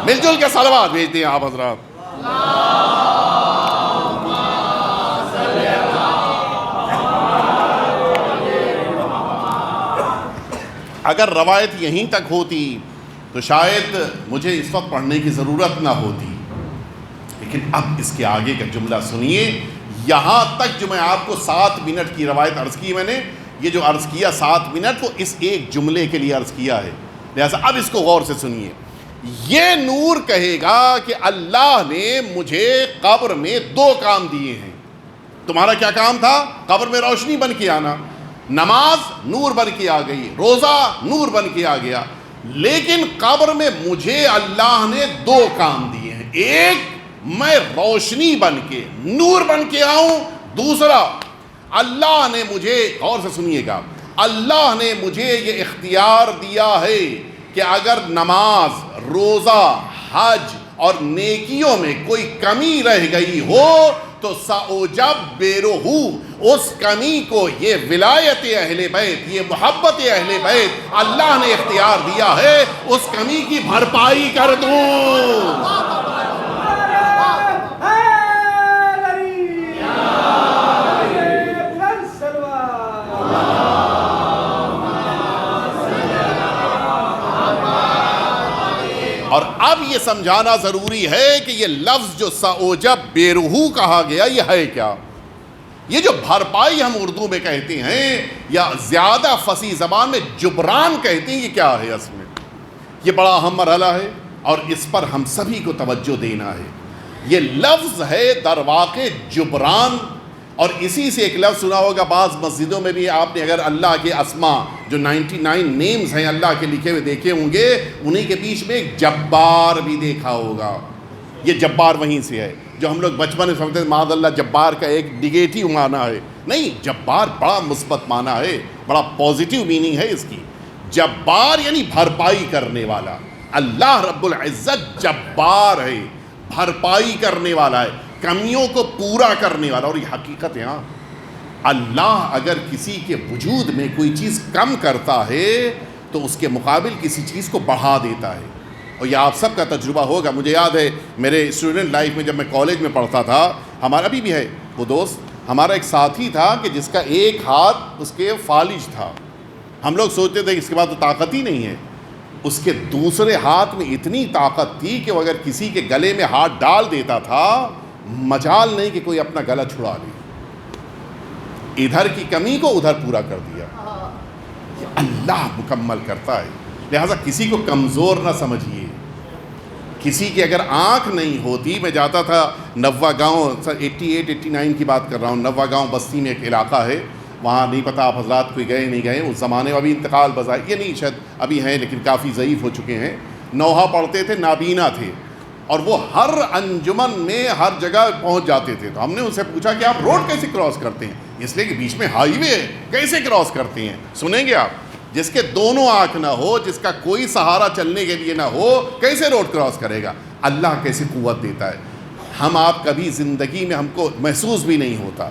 مل جل کے صلوات بھیجتے ہیں آپ حضرات۔ اگر روایت یہیں تک ہوتی تو شاید مجھے اس وقت پڑھنے کی ضرورت نہ ہوتی، لیکن اب اس کے آگے کا جملہ سنیے۔ یہاں تک جو میں آپ کو 7 منٹ کی روایت عرض کی، میں نے یہ جو عرض کیا 7 منٹ وہ اس ایک جملے کے لیے عرض کیا ہے، لہذا اب اس کو غور سے سنیے۔ یہ نور کہے گا کہ اللہ نے مجھے قبر میں 2 کام دیے ہیں۔ تمہارا کیا کام تھا؟ قبر میں روشنی بن کے آنا، نماز نور بن کے آ گئی، روزہ نور بن کے آ گیا، لیکن قبر میں مجھے اللہ نے 2 کام دیے ہیں۔ ایک، میں روشنی بن کے نور بن کے آؤں، دوسرا اللہ نے مجھے، غور سے سنیے گا، اللہ نے مجھے یہ اختیار دیا ہے کہ اگر نماز، روزہ، حج اور نیکیوں میں کوئی کمی رہ گئی ہو تو سأجبرہ، اس کمی کو، یہ ولایت اہل بیت، یہ محبت اہل بیت اللہ نے اختیار دیا ہے، اس کمی کی بھرپائی کر دوں۔ اور اب یہ سمجھانا ضروری ہے کہ یہ لفظ جو سأجبرہ کہا گیا یہ ہے کیا؟ یہ جو بھرپائی ہم اردو میں کہتے ہیں یا زیادہ فصیح زبان میں جبران کہتے ہیں، یہ کیا ہے اصل میں؟ یہ بڑا اہم مرحلہ ہے اور اس پر ہم سبھی کو توجہ دینا ہے۔ یہ لفظ ہے در واقع جبران، اور اسی سے ایک لفظ سنا ہوگا بعض مسجدوں میں بھی آپ نے، اگر اللہ کے اسماء جو 99 نیمز ہیں اللہ کے لکھے ہوئے دیکھے ہوں گے، انہی کے بیچ میں ایک جبار بھی دیکھا ہوگا۔ یہ جبار وہیں سے ہے جو ہم لوگ بچپن میں سمجھتے ہیں معاذ اللہ جبار کا ایک نگیٹو معنی ہے، نہیں، جبار بڑا مثبت معنی ہے، بڑا پازیٹیو میننگ ہے اس کی۔ جبار یعنی بھرپائی کرنے والا، اللہ رب العزت جبار ہے، بھرپائی کرنے والا ہے، کمیوں کو پورا کرنے والا۔ اور یہ حقیقت ہے، ہاں، اللہ اگر کسی کے وجود میں کوئی چیز کم کرتا ہے تو اس کے مقابل کسی چیز کو بڑھا دیتا ہے۔ اور یہ آپ سب کا تجربہ ہوگا۔ مجھے یاد ہے میرے اسٹوڈنٹ لائف میں جب میں کالج میں پڑھتا تھا، ہمارا بھی ہے وہ دوست، ہمارا ایک ساتھی تھا کہ جس کا ایک ہاتھ اس کے فالج تھا۔ ہم لوگ سوچتے تھے کہ اس کے بعد تو طاقت ہی نہیں ہے، اس کے دوسرے ہاتھ میں اتنی طاقت تھی کہ وہ اگر کسی کے گلے میں ہاتھ ڈال دیتا تھا مجال نہیں کہ کوئی اپنا گلا چھڑا لے، ادھر کی کمی کو ادھر پورا کر دیا۔ یہ اللہ مکمل کرتا ہے، لہٰذا کسی کو کمزور نہ سمجھیے۔ کسی کی اگر آنکھ نہیں ہوتی، میں جاتا تھا نوا گاؤں، 88-89 کی بات کر رہا ہوں، نوا گاؤں بستی میں ایک علاقہ ہے، وہاں نہیں پتہ آپ حضرات کوئی گئے نہیں گئے، اس زمانے میں ابھی انتقال بظاہر یہ نہیں، شاید ابھی ہیں لیکن کافی ضعیف ہو چکے ہیں، نوحہ پڑھتے تھے، نابینا تھے، اور وہ ہر انجمن میں ہر جگہ پہنچ جاتے تھے۔ تو ہم نے ان سے پوچھا کہ آپ روڈ کیسے کراس کرتے ہیں؟ اس لیے کہ بیچ میں ہائی وے ہے، کیسے کراس کرتے ہیں؟ سنیں گے آپ، جس کے دونوں آنکھ نہ ہو، جس کا کوئی سہارا چلنے کے لیے نہ ہو، کیسے روڈ کراس کرے گا؟ اللہ کیسے قوت دیتا ہے۔ ہم آپ کبھی زندگی میں ہم کو محسوس بھی نہیں ہوتا.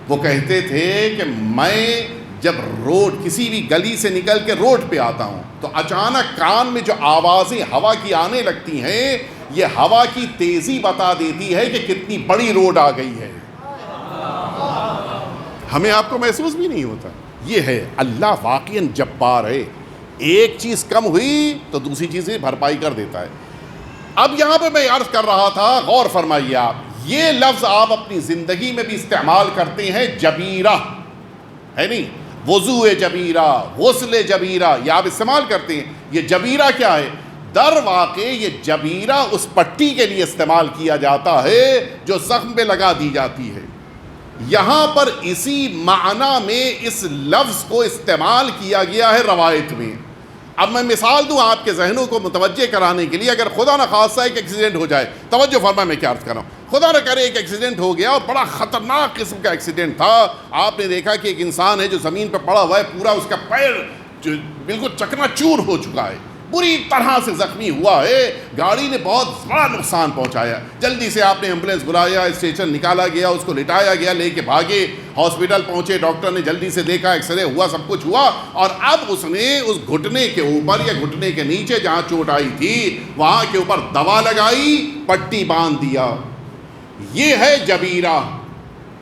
وہ کہتے تھے کہ میں جب روڈ کسی بھی گلی سے نکل کے روڈ پہ آتا ہوں تو اچانک کان میں جو آوازیں ہوا کی آنے لگتی ہیں یہ ہوا کی تیزی بتا دیتی ہے کہ کتنی بڑی روڈ آ گئی ہے. ہمیں آپ کو محسوس بھی نہیں ہوتا. یہ ہے اللہ واقعاً جبار ہے. ایک چیز کم ہوئی تو دوسری چیزیں بھرپائی کر دیتا ہے. اب یہاں پہ میں عرض کر رہا تھا، غور فرمائیے آپ، یہ لفظ آپ اپنی زندگی میں بھی استعمال کرتے ہیں، جبیرہ ہے نہیں، وضوء جبیرہ، غسل جبیرہ، یہ آپ استعمال کرتے ہیں. یہ جبیرہ کیا ہے؟ در واقع یہ جبیرہ اس پٹی کے لیے استعمال کیا جاتا ہے جو زخم پہ لگا دی جاتی ہے. یہاں پر اسی معنی میں اس لفظ کو استعمال کیا گیا ہے روایت میں. اب میں مثال دوں آپ کے ذہنوں کو متوجہ کرانے کے لیے. اگر خدا نہ خواستہ ایک ایکسیڈنٹ ہو جائے، توجہ فرما میں کیا عرض کر رہا ہوں، خدا نہ کرے ایک ایکسیڈنٹ ہو گیا اور بڑا خطرناک قسم کا ایکسیڈنٹ تھا. آپ نے دیکھا کہ ایک انسان ہے جو زمین پہ پڑا ہوا ہے، پورا اس کا پیر بالکل چکنا چور ہو چکا ہے، بری طرح سے زخمی ہوا ہے، گاڑی نے بہت بڑا نقصان پہنچایا. جلدی سے آپ نے ایمبولینس بلایا، اسٹیشن نکالا گیا، اس کو لٹایا گیا، لے کے بھاگے، ہاسپٹل پہنچے، ڈاکٹر نے جلدی سے دیکھا، ایکس رے ہوا، سب کچھ ہوا، اور اب اس نے اس گھٹنے کے اوپر یا گھٹنے کے نیچے جہاں چوٹ آئی تھی وہاں کے اوپر دوا لگائی، پٹی باندھ دیا. یہ ہے جبیرہ.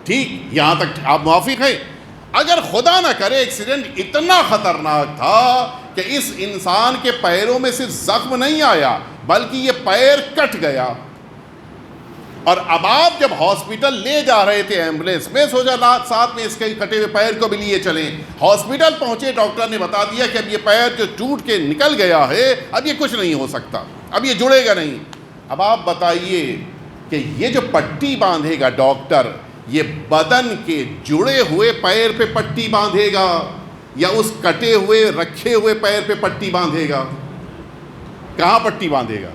ٹھیک، یہاں تک آپ موافق ہیں؟ اگر خدا نہ کرے ایکسیڈنٹ اتنا خطرناک تھا کہ اس انسان کے پیروں میں صرف زخم نہیں آیا بلکہ یہ پیر کٹ گیا، اور اب آپ جب ہاسپٹل لے جا رہے تھے ایمبولینس میں، سوچا ساتھ میں اس کے کٹے ہوئے پیر کو بھی لیے چلیں، ہاسپٹل پہنچے، ڈاکٹر نے بتا دیا کہ اب یہ پیر جو ٹوٹ کے نکل گیا ہے اب یہ کچھ نہیں ہو سکتا، اب یہ جڑے گا نہیں. اب آپ بتائیے کہ یہ جو پٹی باندھے گا ڈاکٹر، یہ بدن کے جڑے ہوئے پیر پہ پٹی باندھے گا یا اس کٹے ہوئے رکھے ہوئے پیر پہ پٹی باندھے گا؟ کہاں پٹی باندھے گا؟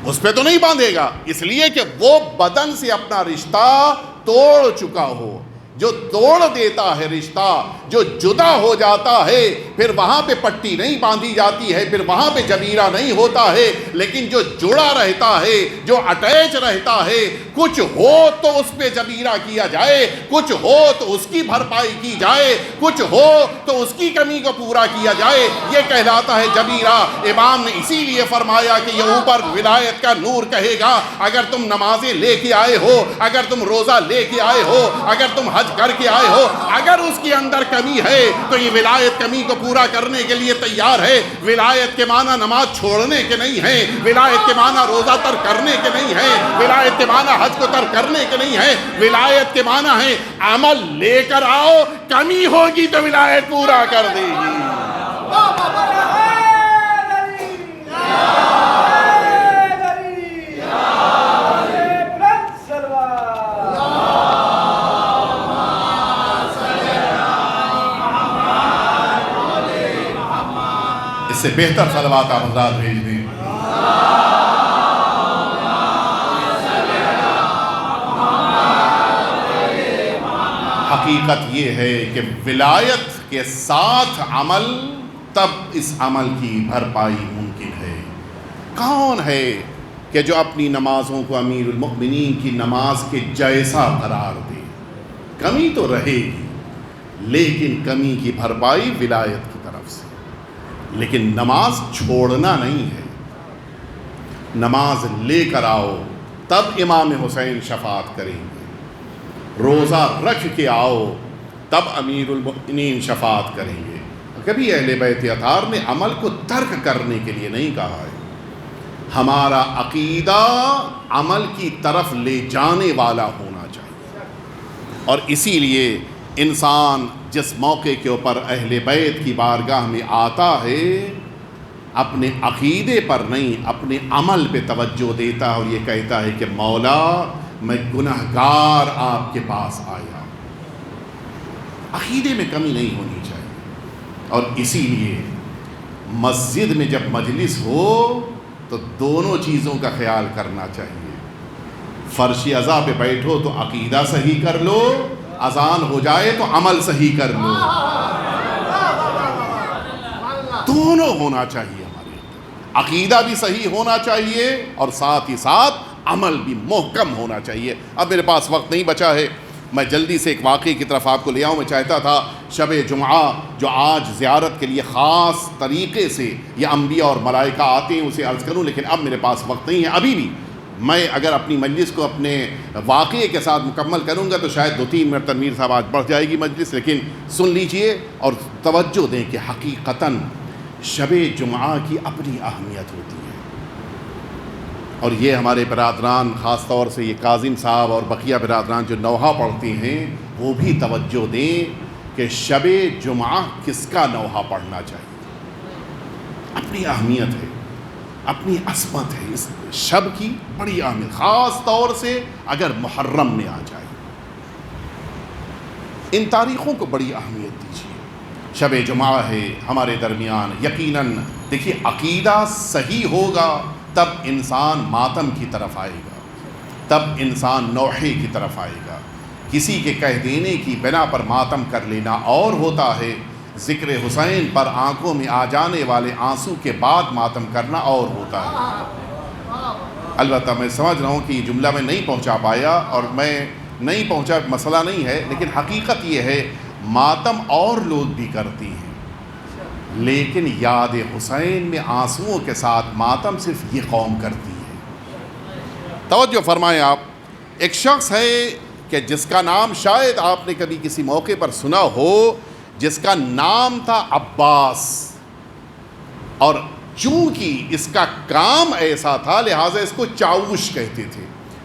اس پہ تو نہیں باندھے گا، اس لیے کہ وہ بدن سے اپنا رشتہ توڑ چکا ہو. جو توڑ دیتا ہے رشتہ، جو جدا ہو جاتا ہے، پھر وہاں پہ پٹی نہیں باندھی جاتی ہے، پھر وہاں پہ جبیرہ نہیں ہوتا ہے. لیکن جو جڑا رہتا ہے، جو اٹیچ رہتا ہے، کچھ ہو تو اس پہ جبیرہ کیا جائے، کچھ ہو تو اس کی بھرپائی کی جائے، کچھ ہو تو اس کی کمی کو پورا کیا جائے، یہ کہلاتا ہے جبیرہ. امام نے اسی لیے فرمایا کہ یہ اوپر ولایت کا نور کہے گا. اگر تم نمازیں لے کے آئے ہو، اگر تم روزہ لے کے آئے ہو، اگر تم حج کر کے آئے ہو، اگر اس کے اندر کمی ہے تو یہ ولایت کمی کو پورا کرنے کے لیے تیار ہے. ولایت کے معنی نماز چھوڑنے کے نہیں ہیں، ولایت کے معنی روزہ ترک کرنے کے نہیں ہیں، ولایت کے معنی حج کو ترک کرنے کے نہیں ہیں. ولایت کے معنی ہے عمل لے کر آؤ، کمی ہوگی تو ولایت پورا کر دے گی. اس سے بہتر صلوات آپ حضرات بھیج دیں. حقیقت یہ ہے کہ ولایت کے ساتھ عمل، تب اس عمل کی بھرپائی ممکن ہے. کون ہے کہ جو اپنی نمازوں کو امیر المؤمنین کی نماز کے جیسا قرار دے؟ کمی تو رہے گی لیکن کمی کی بھرپائی ولایت کی طرف سے. لیکن نماز چھوڑنا نہیں ہے، نماز لے کر آؤ تب امام حسین شفاعت کریں گے. روزہ رکھ کے آؤ تب امیر المؤمنین شفاعت کریں گے. کبھی اہل بیت اطہار نے عمل کو ترک کرنے کے لیے نہیں کہا ہے. ہمارا عقیدہ عمل کی طرف لے جانے والا ہونا چاہیے، اور اسی لیے انسان جس موقع کے اوپر اہل بیت کی بارگاہ میں آتا ہے اپنے عقیدے پر نہیں اپنے عمل پہ توجہ دیتا ہے اور یہ کہتا ہے کہ مولا میں گنہگار آپ کے پاس آیا. عقیدے میں کمی نہیں ہونی چاہیے. اور اسی لیے مسجد میں جب مجلس ہو تو دونوں چیزوں کا خیال کرنا چاہیے. فرش عزا پہ بیٹھو تو عقیدہ صحیح کر لو، اذان ہو جائے تو عمل صحیح کر لو. دونوں ہونا چاہیے. ہمارے عقیدہ بھی صحیح ہونا چاہیے اور ساتھ ہی ساتھ عمل بھی محکم ہونا چاہیے۔ اب میرے پاس وقت نہیں بچا ہے، میں جلدی سے ایک واقعے کی طرف آپ کو لے آؤں۔ میں چاہتا تھا شب جمعہ جو آج زیارت کے لیے خاص طریقے سے یہ انبیاء اور ملائکہ آتے ہیں اسے عرض کروں، لیکن اب میرے پاس وقت نہیں ہے۔ ابھی بھی میں اگر اپنی مجلس کو اپنے واقعے کے ساتھ مکمل کروں گا تو شاید 2-3 منٹ تنویر صاحب آج بڑھ جائے گی مجلس، لیکن سن لیجئے اور توجہ دیں کہ حقیقتاً شب جمعہ کی اپنی اہمیت ہوتی ہے، اور یہ ہمارے برادران خاص طور سے یہ کاظم صاحب اور بقیہ برادران جو نوحہ پڑھتے ہیں وہ بھی توجہ دیں کہ شب جمعہ کس کا نوحہ پڑھنا چاہیے۔ اپنی اہمیت ہے، اپنی عظمت ہے اس شب کی، بڑی اہمیت، خاص طور سے اگر محرم میں آ جائے۔ ان تاریخوں کو بڑی اہمیت دیجیے۔ شب جمعہ ہے ہمارے درمیان، یقیناً دیکھیے عقیدہ صحیح ہوگا تب انسان ماتم کی طرف آئے گا، تب انسان نوحے کی طرف آئے گا۔ کسی کے کہہ دینے کی بنا پر ماتم کر لینا اور ہوتا ہے، ذکر حسین پر آنکھوں میں آ جانے والے آنسو کے بعد ماتم کرنا اور ہوتا ہے۔ البتہ میں سمجھ رہا ہوں کہ یہ جملہ میں نہیں پہنچا پایا، اور میں نہیں پہنچا مسئلہ نہیں ہے، لیکن حقیقت یہ ہے ماتم اور لوگ بھی کرتی ہیں، لیکن یاد حسین میں آنسوؤں کے ساتھ ماتم صرف یہ قوم کرتی ہے۔ توجہ فرمائیں آپ، ایک شخص ہے کہ جس کا نام شاید آپ نے کبھی کسی موقع پر سنا ہو، جس کا نام تھا عباس، اور چونکہ اس کا کام ایسا تھا لہٰذا اس کو چاوش کہتے تھے۔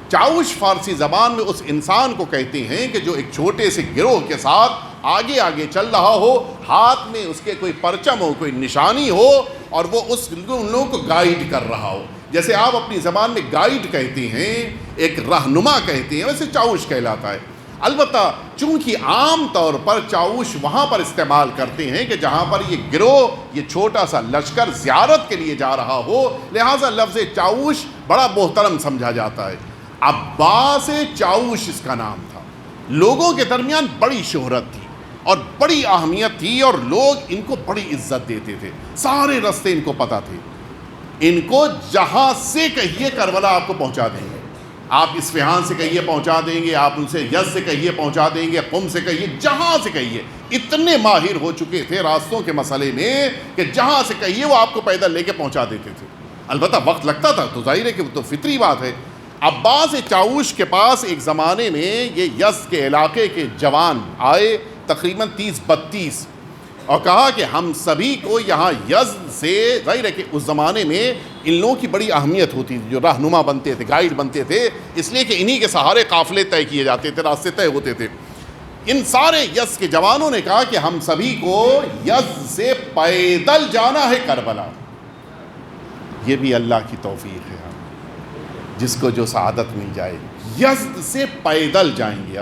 چاوش فارسی زبان میں اس انسان کو کہتے ہیں کہ جو ایک چھوٹے سے گروہ کے ساتھ آگے آگے چل رہا ہو، ہاتھ میں اس کے کوئی پرچم ہو، کوئی نشانی ہو، اور وہ ان لوگوں کو گائیڈ کر رہا ہو۔ جیسے آپ اپنی زبان میں گائیڈ کہتے ہیں، ایک رہنما کہتے ہیں، ویسے چاوش کہلاتا ہے۔ البتہ چونکہ عام طور پر چاوش وہاں پر استعمال کرتے ہیں کہ جہاں پر یہ گروہ، یہ چھوٹا سا لشکر زیارت کے لیے جا رہا ہو، لہٰذا لفظ چاوش بڑا محترم سمجھا جاتا ہے۔ عباس چاوش اس کا نام تھا۔ لوگوں کے درمیان بڑی شہرت تھی اور بڑی اہمیت تھی، اور لوگ ان کو بڑی عزت دیتے تھے، سارے راستے ان کو پتہ تھے۔ ان کو جہاں سے کہیے کربلا آپ کو پہنچا دیں گے، آپ اصفہان سے کہیے پہنچا دیں گے، آپ ان سے یزد سے کہیے پہنچا دیں گے، قم سے کہیے، جہاں سے کہیے۔ اتنے ماہر ہو چکے تھے راستوں کے مسئلے میں کہ جہاں سے کہیے وہ آپ کو پیدل لے کے پہنچا دیتے تھے۔ البتہ وقت لگتا تھا، تو ظاہر ہے کہ وہ تو فطری بات ہے۔ عباس چاوش کے پاس ایک زمانے میں یہ یزد کے علاقے کے جوان آئے، تقریباً 30-32، اور کہا کہ ہم سبھی کو یہاں یزد سے، ظاہر ہے کہ اس زمانے میں ان لوگوں کی بڑی اہمیت ہوتی تھی، جو رہنما بنتے تھے، گائیڈ بنتے تھے، اس لیے کہ انہی کے سہارے قافلے طے کیے جاتے تھے، راستے طے ہوتے تھے۔ ان سارے یزد کے جوانوں نے کہا کہ ہم سبھی کو یزد سے پیدل جانا ہے کربلا۔ یہ بھی اللہ کی توفیق ہے، جس کو جو سعادت مل جائے، یزد سے پیدل جائیں گے۔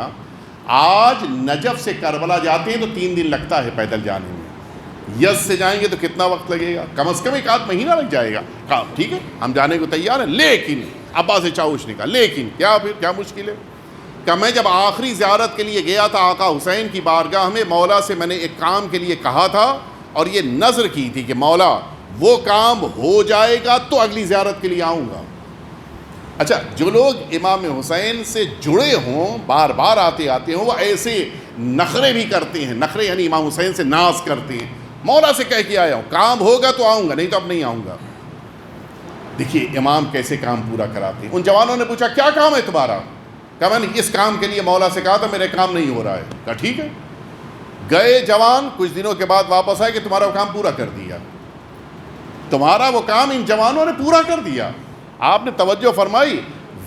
آج نجف سے کربلا جاتے ہیں تو 3 دن لگتا ہے پیدل جانے میں، یزد سے جائیں گے تو کتنا وقت لگے گا؟ کم از کم 1 مہینہ لگ جائے گا۔ کہا ٹھیک ہے ہم جانے کو تیار ہیں، لیکن عباس چاوش نے کہا لیکن کیا، پھر کیا مشکل ہے؟ کہ میں جب آخری زیارت کے لیے گیا تھا آقا حسین کی بارگاہ میں، مولا سے میں نے ایک کام کے لیے کہا تھا اور یہ نذر کی تھی کہ مولا وہ کام ہو جائے گا تو اگلی زیارت کے لیے آؤں گا۔ اچھا، جو لوگ امام حسین سے جڑے ہوں، بار بار آتے ہوں، وہ ایسے نخرے بھی کرتے ہیں، نخرے یعنی امام حسین سے ناز کرتے ہیں، مولا سے کہہ کے آیا ہوں کام ہوگا تو آؤں گا، نہیں تو اب نہیں آؤں گا۔ دیکھیے امام کیسے کام پورا کراتے ہیں۔ ان جوانوں نے پوچھا کیا کام ہے تمہارا؟ کہا میں نے اس کام کے لیے مولا سے کہا تھا، میرے کام نہیں ہو رہا ہے۔ کہا ٹھیک ہے۔ گئے جوان، کچھ دنوں کے بعد واپس آئے کہ تمہارا وہ کام پورا کر دیا۔ تمہارا وہ کام ان جوانوں نے پورا کر دیا۔ آپ نے توجہ فرمائی،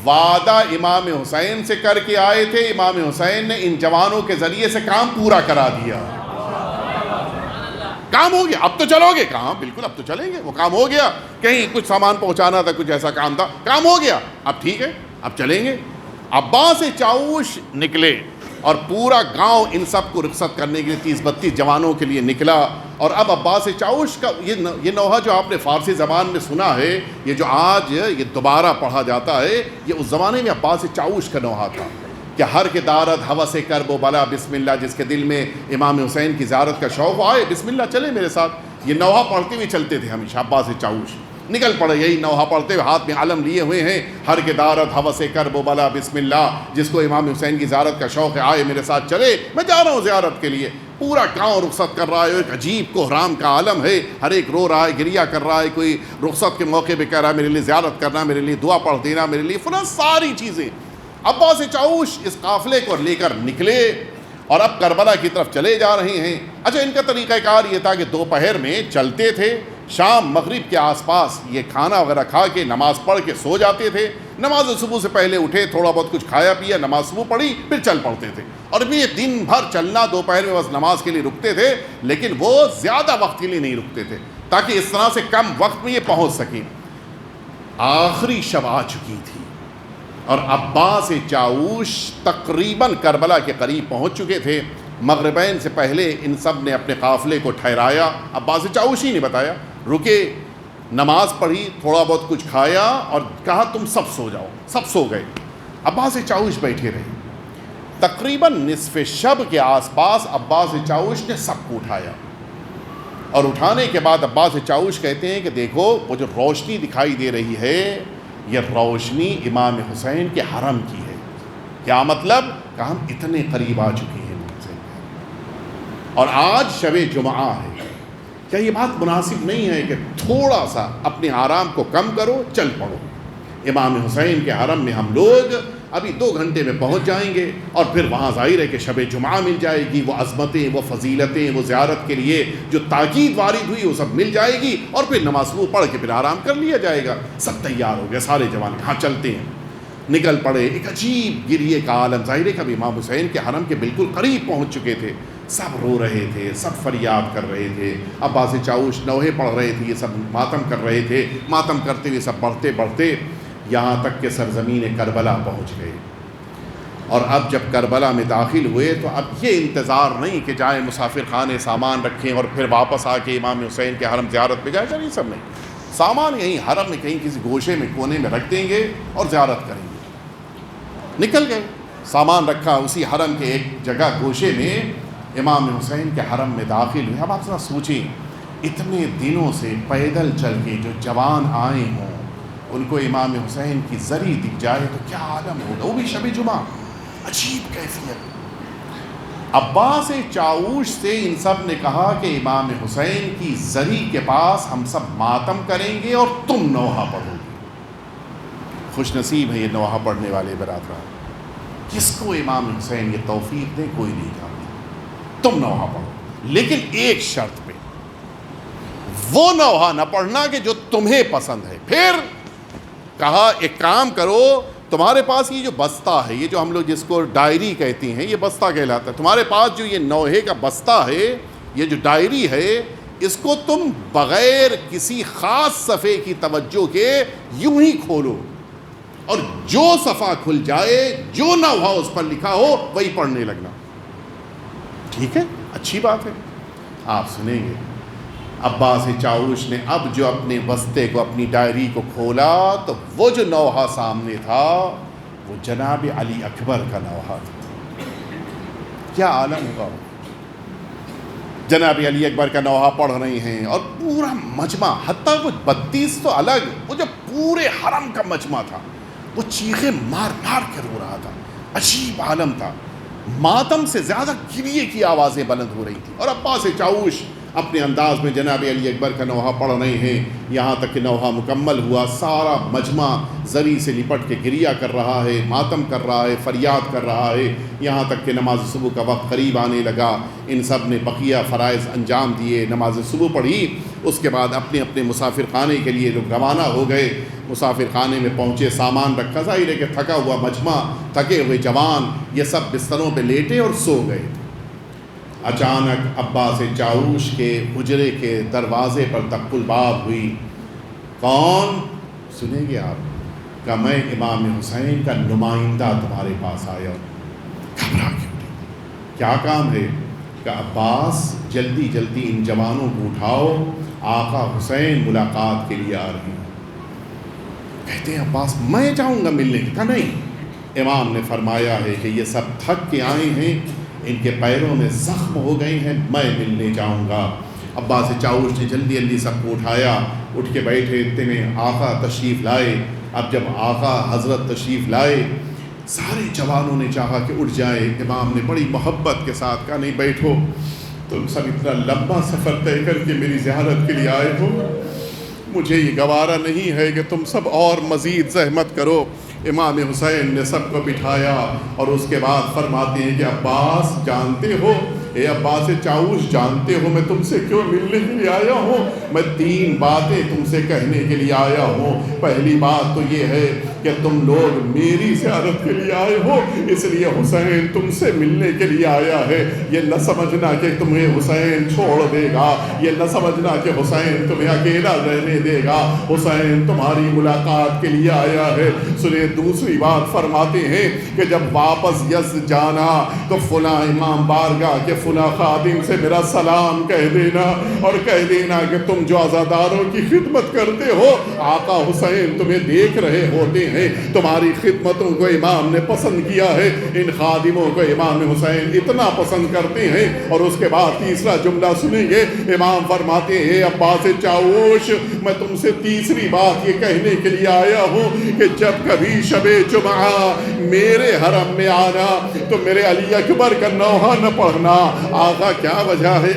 وعدہ امام حسین سے کر کے آئے تھے، امام حسین نے ان جوانوں کے ذریعے سے کام پورا کرا دیا۔ کام ہو گیا، اب تو چلو گے؟ کہاں بالکل اب تو چلیں گے، وہ کام ہو گیا، کہیں کچھ سامان پہنچانا تھا، کچھ ایسا کام تھا، کام ہو گیا، اب ٹھیک ہے اب چلیں گے۔ عباس چاوش نکلے اور پورا گاؤں ان سب کو رخصت کرنے کے لیے 30-32 جوانوں کے لیے نکلا۔ اور اب عباس چاوش کا یہ نوحہ جو آپ نے فارسی زبان میں سنا ہے، یہ جو آج یہ دوبارہ پڑھا جاتا ہے، یہ اس زمانے میں عباس چاوش کا نوحہ تھا کہ ہر کے دارد ہوس کرب و بلا بسم اللہ، جس کے دل میں امام حسین کی زیارت کا شوق آئے، بسم اللہ چلے میرے ساتھ۔ یہ نوحہ پڑھتے ہوئے چلتے تھے ہمیشہ عباس چاوش۔ نکل پڑے یہی نوحہ پڑھتے ہوئے، ہاتھ میں علم لیے ہوئے ہیں، ہر کے دارت حوث کرب و بلا بسم اللہ، جس کو امام حسین کی زیارت کا شوق ہے آئے میرے ساتھ چلے، میں جا رہا ہوں زیارت کے لیے۔ پورا گاؤں رخصت کر رہا ہے، ایک عجیب کوہرام کا عالم ہے، ہر ایک رو رہا ہے، گریہ کر رہا ہے، کوئی رخصت کے موقع پہ کہہ رہا ہے میرے لیے زیارت کرنا، میرے لیے دعا پڑھ دینا، میرے لیے فلاں ساری چیزیں۔ عباس چاؤش اس قافلے کو لے کر نکلے اور اب کربلا کی طرف چلے جا رہے ہیں۔ اچھا، ان کا طریقہ کار یہ تھا کہ دوپہر میں چلتے تھے، شام مغرب کے آس پاس یہ کھانا وغیرہ کھا کے نماز پڑھ کے سو جاتے تھے، نماز صبح سے پہلے اٹھے، تھوڑا بہت کچھ کھایا پیا، نماز صبح پڑھی، پھر چل پڑتے تھے۔ اور بھی دن بھر چلنا، دوپہر میں بس نماز کے لیے رکتے تھے، لیکن وہ زیادہ وقت کے لیے نہیں رکتے تھے تاکہ اس طرح سے کم وقت میں یہ پہنچ سکیں۔ آخری شب آ چکی تھی اور عباس چاؤش تقریباً کربلا کے قریب پہنچ چکے تھے۔ مغربین سے پہلے ان سب نے اپنے قافلے کو ٹھہرایا، عباس چاؤش ہی نے بتایا، رکے، نماز پڑھی، تھوڑا بہت کچھ کھایا اور کہا تم سب سو جاؤ۔ سب سو گئے، عباس چاؤش بیٹھے رہے۔ تقریباً نصف شب کے آس پاس عباس چاؤش نے سب کو اٹھایا، اور اٹھانے کے بعد عباس چاؤش کہتے ہیں کہ دیکھو وہ جو روشنی دکھائی دے رہی ہے یہ روشنی امام حسین کے حرم کی ہے۔ کیا مطلب؟ کہ ہم اتنے قریب آ چکے ہیں حسین اور آج شب جمعہ ہے۔ کیا یہ بات مناسب نہیں ہے کہ تھوڑا سا اپنے آرام کو کم کرو، چل پڑو؟ امام حسین کے حرم میں ہم لوگ ابھی 2 گھنٹے میں پہنچ جائیں گے، اور پھر وہاں ظاہر ہے کہ شب جمعہ مل جائے گی، وہ عظمتیں، وہ فضیلتیں، وہ زیارت کے لیے جو تاکید وارد ہوئی وہ سب مل جائے گی، اور پھر نماز صبح پڑھ کے پھر آرام کر لیا جائے گا۔ سب تیار ہو گئے، سارے جوان ہاں چلتے ہیں، نکل پڑے۔ ایک عجیب گریے کا عالم، ظاہر ہے کہ اب امام حسین کے حرم کے بالکل قریب پہنچ چکے تھے، سب رو رہے تھے، سب فریاد کر رہے تھے۔ عباس چاؤش نوحے پڑھ رہے تھے، یہ سب ماتم کر رہے تھے، ماتم کرتے ہوئے سب بڑھتے بڑھتے یہاں تک کہ سرزمین کربلا پہنچ گئے۔ اور اب جب کربلا میں داخل ہوئے تو اب یہ انتظار نہیں کہ جائیں مسافر خانے سامان رکھیں اور پھر واپس آ کے امام حسین کے حرم زیارت پہ جائیں، یہ سب نہیں، سامان یہیں حرم میں کہیں کسی گوشے میں کونے میں رکھ دیں گے اور زیارت کریں گے۔ نکل گئے، سامان رکھا اسی حرم کے ایک جگہ گوشے میں، امام حسین کے حرم میں داخل ہوئے۔ اب آپ ذرا سوچیں، اتنے دنوں سے پیدل چل کے جو جوان آئے ہوں ان کو امام حسین کی زری دکھ جائے تو کیا عالم ہوگا، وہ بھی شب جمعہ۔ عجیب کیفیت۔ عباس چاؤش سے ان سب نے کہا کہ امام حسین کی زری کے پاس ہم سب ماتم کریں گے اور تم نوحہ پڑھو گے۔ خوش نصیب ہے یہ نوحہ پڑھنے والے برادران، کس کو امام حسین یہ توفیق دے کوئی نہیں جانتا۔ تم نوحہ پڑھو، لیکن ایک شرط پہ، وہ نوحہ نہ پڑھنا کہ جو تمہیں پسند ہے۔ پھر کہا ایک کام کرو، تمہارے پاس یہ جو بستہ ہے، یہ جو ہم لوگ جس کو ڈائری کہتے ہیں، یہ بستہ کہلاتا ہے، تمہارے پاس جو یہ نوحے کا بستہ ہے، یہ جو ڈائری ہے، اس کو تم بغیر کسی خاص صفحے کی توجہ کے یوں ہی کھولو، اور جو صفحہ کھل جائے، جو نوحہ اس پر لکھا ہو وہی پڑھنے لگنا۔ ٹھیک ہے، اچھی بات ہے، آپ سنیں گے۔ عباس چاؤش نے اب جو اپنے بستے کو، اپنی ڈائری کو کھولا تو وہ جو نوحہ سامنے تھا وہ جناب علی اکبر کا نوحہ تھا۔ کیا عالم ہوگا، جناب علی اکبر کا نوحہ پڑھ رہے ہیں اور پورا مجمع، حتیٰ وہ 32 تو الگ، وہ جو پورے حرم کا مجمع تھا وہ چیخیں مار مار کے رو رہا تھا۔ عجیب عالم تھا، ماتم سے زیادہ گریے کی آوازیں بلند ہو رہی تھی، اور عباس چاؤش اپنے انداز میں جناب علی اکبر کا نوحہ پڑھ رہے ہیں۔ یہاں تک کہ نوحہ مکمل ہوا، سارا مجمع زری سے لپٹ کے گریہ کر رہا ہے، ماتم کر رہا ہے، فریاد کر رہا ہے، یہاں تک کہ نماز صبح کا وقت قریب آنے لگا۔ ان سب نے بقیہ فرائض انجام دیے، نماز صبح پڑھی، اس کے بعد اپنے اپنے مسافر خانے کے لیے لوگ روانہ ہو گئے۔ مسافر خانے میں پہنچے، سامان رکھا، ظاہر ہے کہ تھکا ہوا مجمع، تھکے ہوئے جوان، یہ سب بستروں پہ لیٹے اور سو گئے۔ اچانک عباس چاؤش کے حجرے کے دروازے پر دق الباب ہوئی۔ کون؟ سنیں گے آپ، کہ میں امام حسین کا نمائندہ تمہارے پاس آیا ہوں۔ گھبرا کیوں نہیں؟ کیا کام ہے؟ کہ عباس جلدی جلدی ان جوانوں کو اٹھاؤ، آقا حسین ملاقات کے لیے آ رہے ہیں۔ کہتے ہیں عباس میں جاؤں گا ملنے کی؟ کہا نہیں، امام نے فرمایا ہے کہ یہ سب تھک کے آئے ہیں، ان کے پیروں میں زخم ہو گئے ہیں، میں ملنے جاؤں گا۔ عباس چاؤش نے جلدی جلدی سب کو اٹھایا، اٹھ کے بیٹھے، اتنے میں آقا تشریف لائے۔ اب جب آقا حضرت تشریف لائے، سارے جوانوں نے چاہا کہ اٹھ جائے، امام نے بڑی محبت کے ساتھ کہا نہیں بیٹھو، تم سب اتنا لمبا سفر طے کر کے میری زیارت کے لیے آئے ہو، مجھے یہ گوارا نہیں ہے کہ تم سب اور مزید زحمت کرو۔ امام حسین نے سب کو بٹھایا اور اس کے بعد فرماتے ہیں کہ عباس جانتے ہو، اے عباس چاؤش جانتے ہو میں تم سے کیوں ملنے کے لیے آیا ہوں؟ میں 3 باتیں تم سے کہنے کے لیے آیا ہوں۔ پہلی بات تو یہ ہے کہ تم لوگ میری زیارت کے لیے آئے ہو، اس لیے حسین تم سے ملنے کے لیے آیا ہے۔ یہ نہ سمجھنا کہ تمہیں حسین چھوڑ دے گا، یہ نہ سمجھنا کہ حسین تمہیں اکیلا رہنے دے گا، حسین تمہاری ملاقات کے لیے آیا ہے۔ سنیں دوسری بات فرماتے ہیں کہ جب واپس یزد جانا تو فلاں امام بارگاہ کے فلاں خادم سے میرا سلام کہہ دینا، اور کہہ دینا کہ تم جو عزاداروں کی خدمت کرتے ہو آقا حسین تمہیں دیکھ رہے ہوتے ہیں، تمہاری خدمتوں کو امام نے پسند کیا ہے، ان خادموں کو امام حسین اتنا پسند کرتے ہیں۔ اور اس کے بعد تیسرا جملہ سنیں گے، امام فرماتے ہیں عباس چاؤش میں تم سے تیسری بات یہ کہنے کے لیے آیا ہوں کہ جب کبھی شب جمعہ میرے حرم میں آنا تو میرے علی اکبر کا نوحہ نہ پڑھنا۔ آقا کیا وجہ ہے،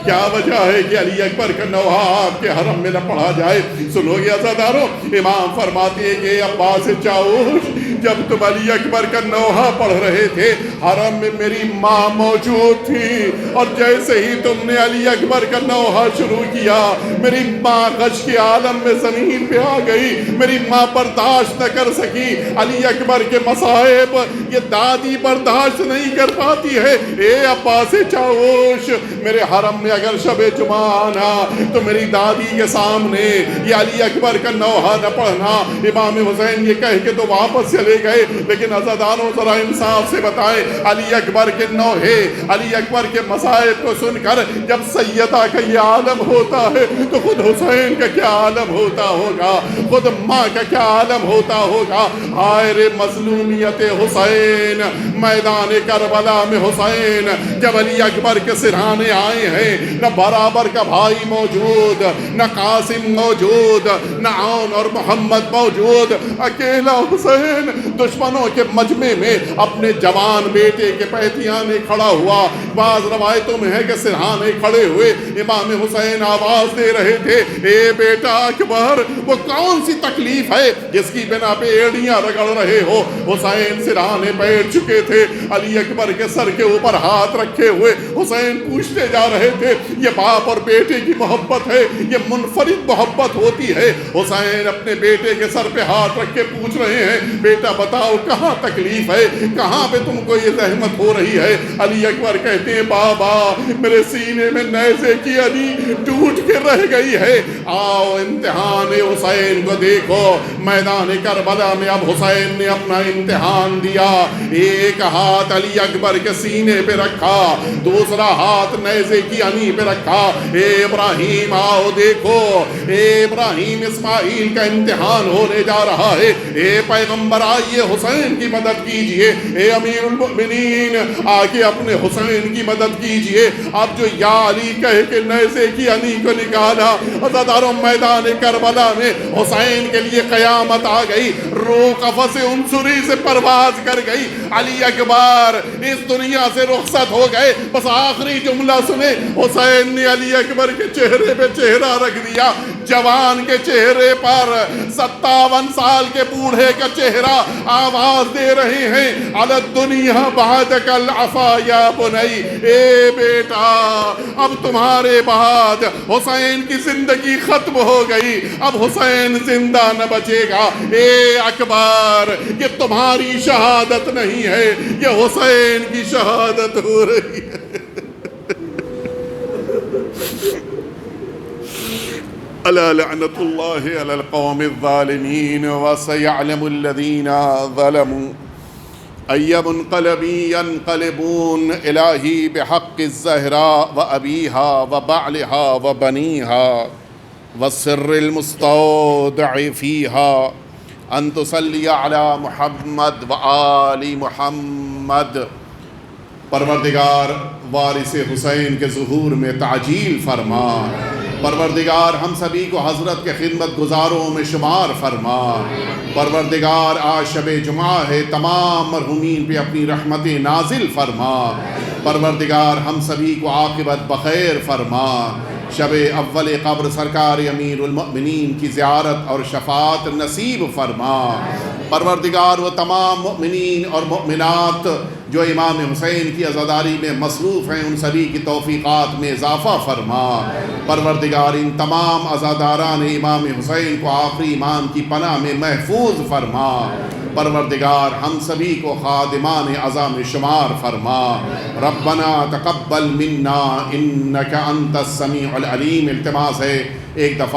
کیا وجہ ہے کہ علی اکبر کا نوحہ آپ کے حرم میں نہ پڑھا جائے؟ سنو گے عزادارو، امام فرماتے ہیں کہ عباس چاؤش جب تم علی اکبر کا نوحہ پڑھ رہے تھے حرم میں میری ماں موجود تھی، اور جیسے ہی تم نے علی اکبر کا نوحہ شروع کیا میری ماں غش کے عالم میں زمین پہ آ گئی، میری ماں برداشت نہ کر سکی علی اکبر کے مصائب، یہ دادی برداشت نہیں کر پاتی ہے۔ اے عباس چاؤش میرے حرم میں اگر شب جمعہ آنا تو میری دادی کے سامنے یہ علی اکبر کا نوحہ نہ پڑھنا۔ امام حسین یہ کہہ کے تو واپس چلے گئے، لیکن عزاداروں ذرا انصاف سے بتائیں علی اکبر کے نوحے، علی اکبر کے مصائب کو سن کر جب سیدہ کا یہ عالم ہوتا ہے تو خود حسین کا کیا عالم ہوتا ہوگا، خود ماں کا کیا عالم ہوتا ہوگا۔ ہائے رے مظلومیت حسین، میدان کربلا میں حسین جب علی اکبر کے سرہانے آئے ہیں، نہ برابر کا بھائی موجود، نہ قاسم موجود، نہ عون اور محمد موجود، اکیلا حسین دشمنوں کے مجمع میں اپنے جوان بیٹے کے پہتیانے کھڑا ہوا۔ بعض روایتوں میں ہے کہ سرہانے کھڑے ہوئے امام حسین آواز دے رہے تھے اے بیٹا اکبر، وہ کون سی تکلیف ہے جس کی بنا پہ ایڑیاں رگڑ رہے ہو؟ حسین سرہانے بیٹھ چکے تھے، علی اکبر کے سر کے اوپر ہاتھ رکھے ہوئے حسین پوچھتے جا رہے تھے۔ یہ باپ اور بیٹے کی محبت ہے، یہ منفرد محبت ہوتی ہے۔ حسین اپنے بیٹے کے سر پہ ہاتھ رکھ کے پوچھ رہے ہیں بیٹا بتاؤ کہاں تکلیف ہے، کہاں پہ تم کو یہ زحمت ہو رہی ہے؟ علی اکبر کہتے ہیں بابا میرے سینے میں نیزے کی علی ٹوٹ کے رہ گئی ہے۔ آؤ امتحان حسین کو دیکھو، میدان کربلا میں اب حسین نے اپنا امتحان دیا۔ ایک ہاتھ علی اکبر کے سینے پہ رکھا، دوسرا ہاتھ نیزے کی علی پہ رکھا۔ اے ابراہیم آؤ دیکھو، اے ابراہیم اسماعیل کا امتحان ہونے جا رہا ہے۔ اے پیغمبر آئیے حسین کی مدد کیجئے، اے امیر المؤمنین آ کے اپنے حسین کی مدد کیجئے۔ اب جو یا علی کہہ کے نیزے کی علی کو نکالا، عزاداروں میدان کربلا میں حسین کے لیے قیامت آ گئی، روح قفس عنصری سے پرواز کر گئی۔ علی اکبر اس دنیا سے رخصت ہو گئے، بس آخری جملہ سنیں، حسین نے علی اکبر کے چہرے پہ چہرہ رکھ دیا، جوان کے چہرے پر 57 سال کے بوڑھے کا چہرہ، آواز دے رہے ہیں علی الدنیا بعدک العفا یا بنی، اے بیٹا اب تمہارے بعد حسین کی زندگی ختم ہو گئی، اب حسین زندہ نہ بچے گا۔ اے اکبر یہ تمہاری شہادت نہیں ہے، یہ حسین کی شہادت ہو رہی ہے۔ الا لعنت اللہ علی القوم الظالمین وسيعلم الذین ظلموا أي منقلب ينقلبون إلهي بحق الزهراء وأبيها وبعلها وبنيها والسر المستودع فيها أن تصلي على محمد وآل محمد پروردگار وارث حسین کے ظہور میں تعجیل فرما، پروردگار ہم سبھی کو حضرت کے خدمت گزاروں میں شمار فرما، پروردگار آج شب جمعہ ہے، تمام مرحومین پہ اپنی رحمتیں نازل فرما، پروردگار ہم سبھی کو عاقبت بخیر فرما، شب اول قبر سرکار امیر المؤمنین کی زیارت اور شفاعت نصیب فرما، پروردگار وہ تمام مؤمنین اور مؤمنات جو امام حسین کی عزاداری میں مصروف ہیں ان سبھی کی توفیقات میں اضافہ فرما، پروردگار ان تمام عزاداران امام حسین کو آخری امام کی پناہ میں محفوظ فرما، پروردگار ہم سبھی کو خادمان عزا میں شمار فرما، ربنا تقبل منا انک انت السمیع العلیم۔ التماس ہے ایک دفعہ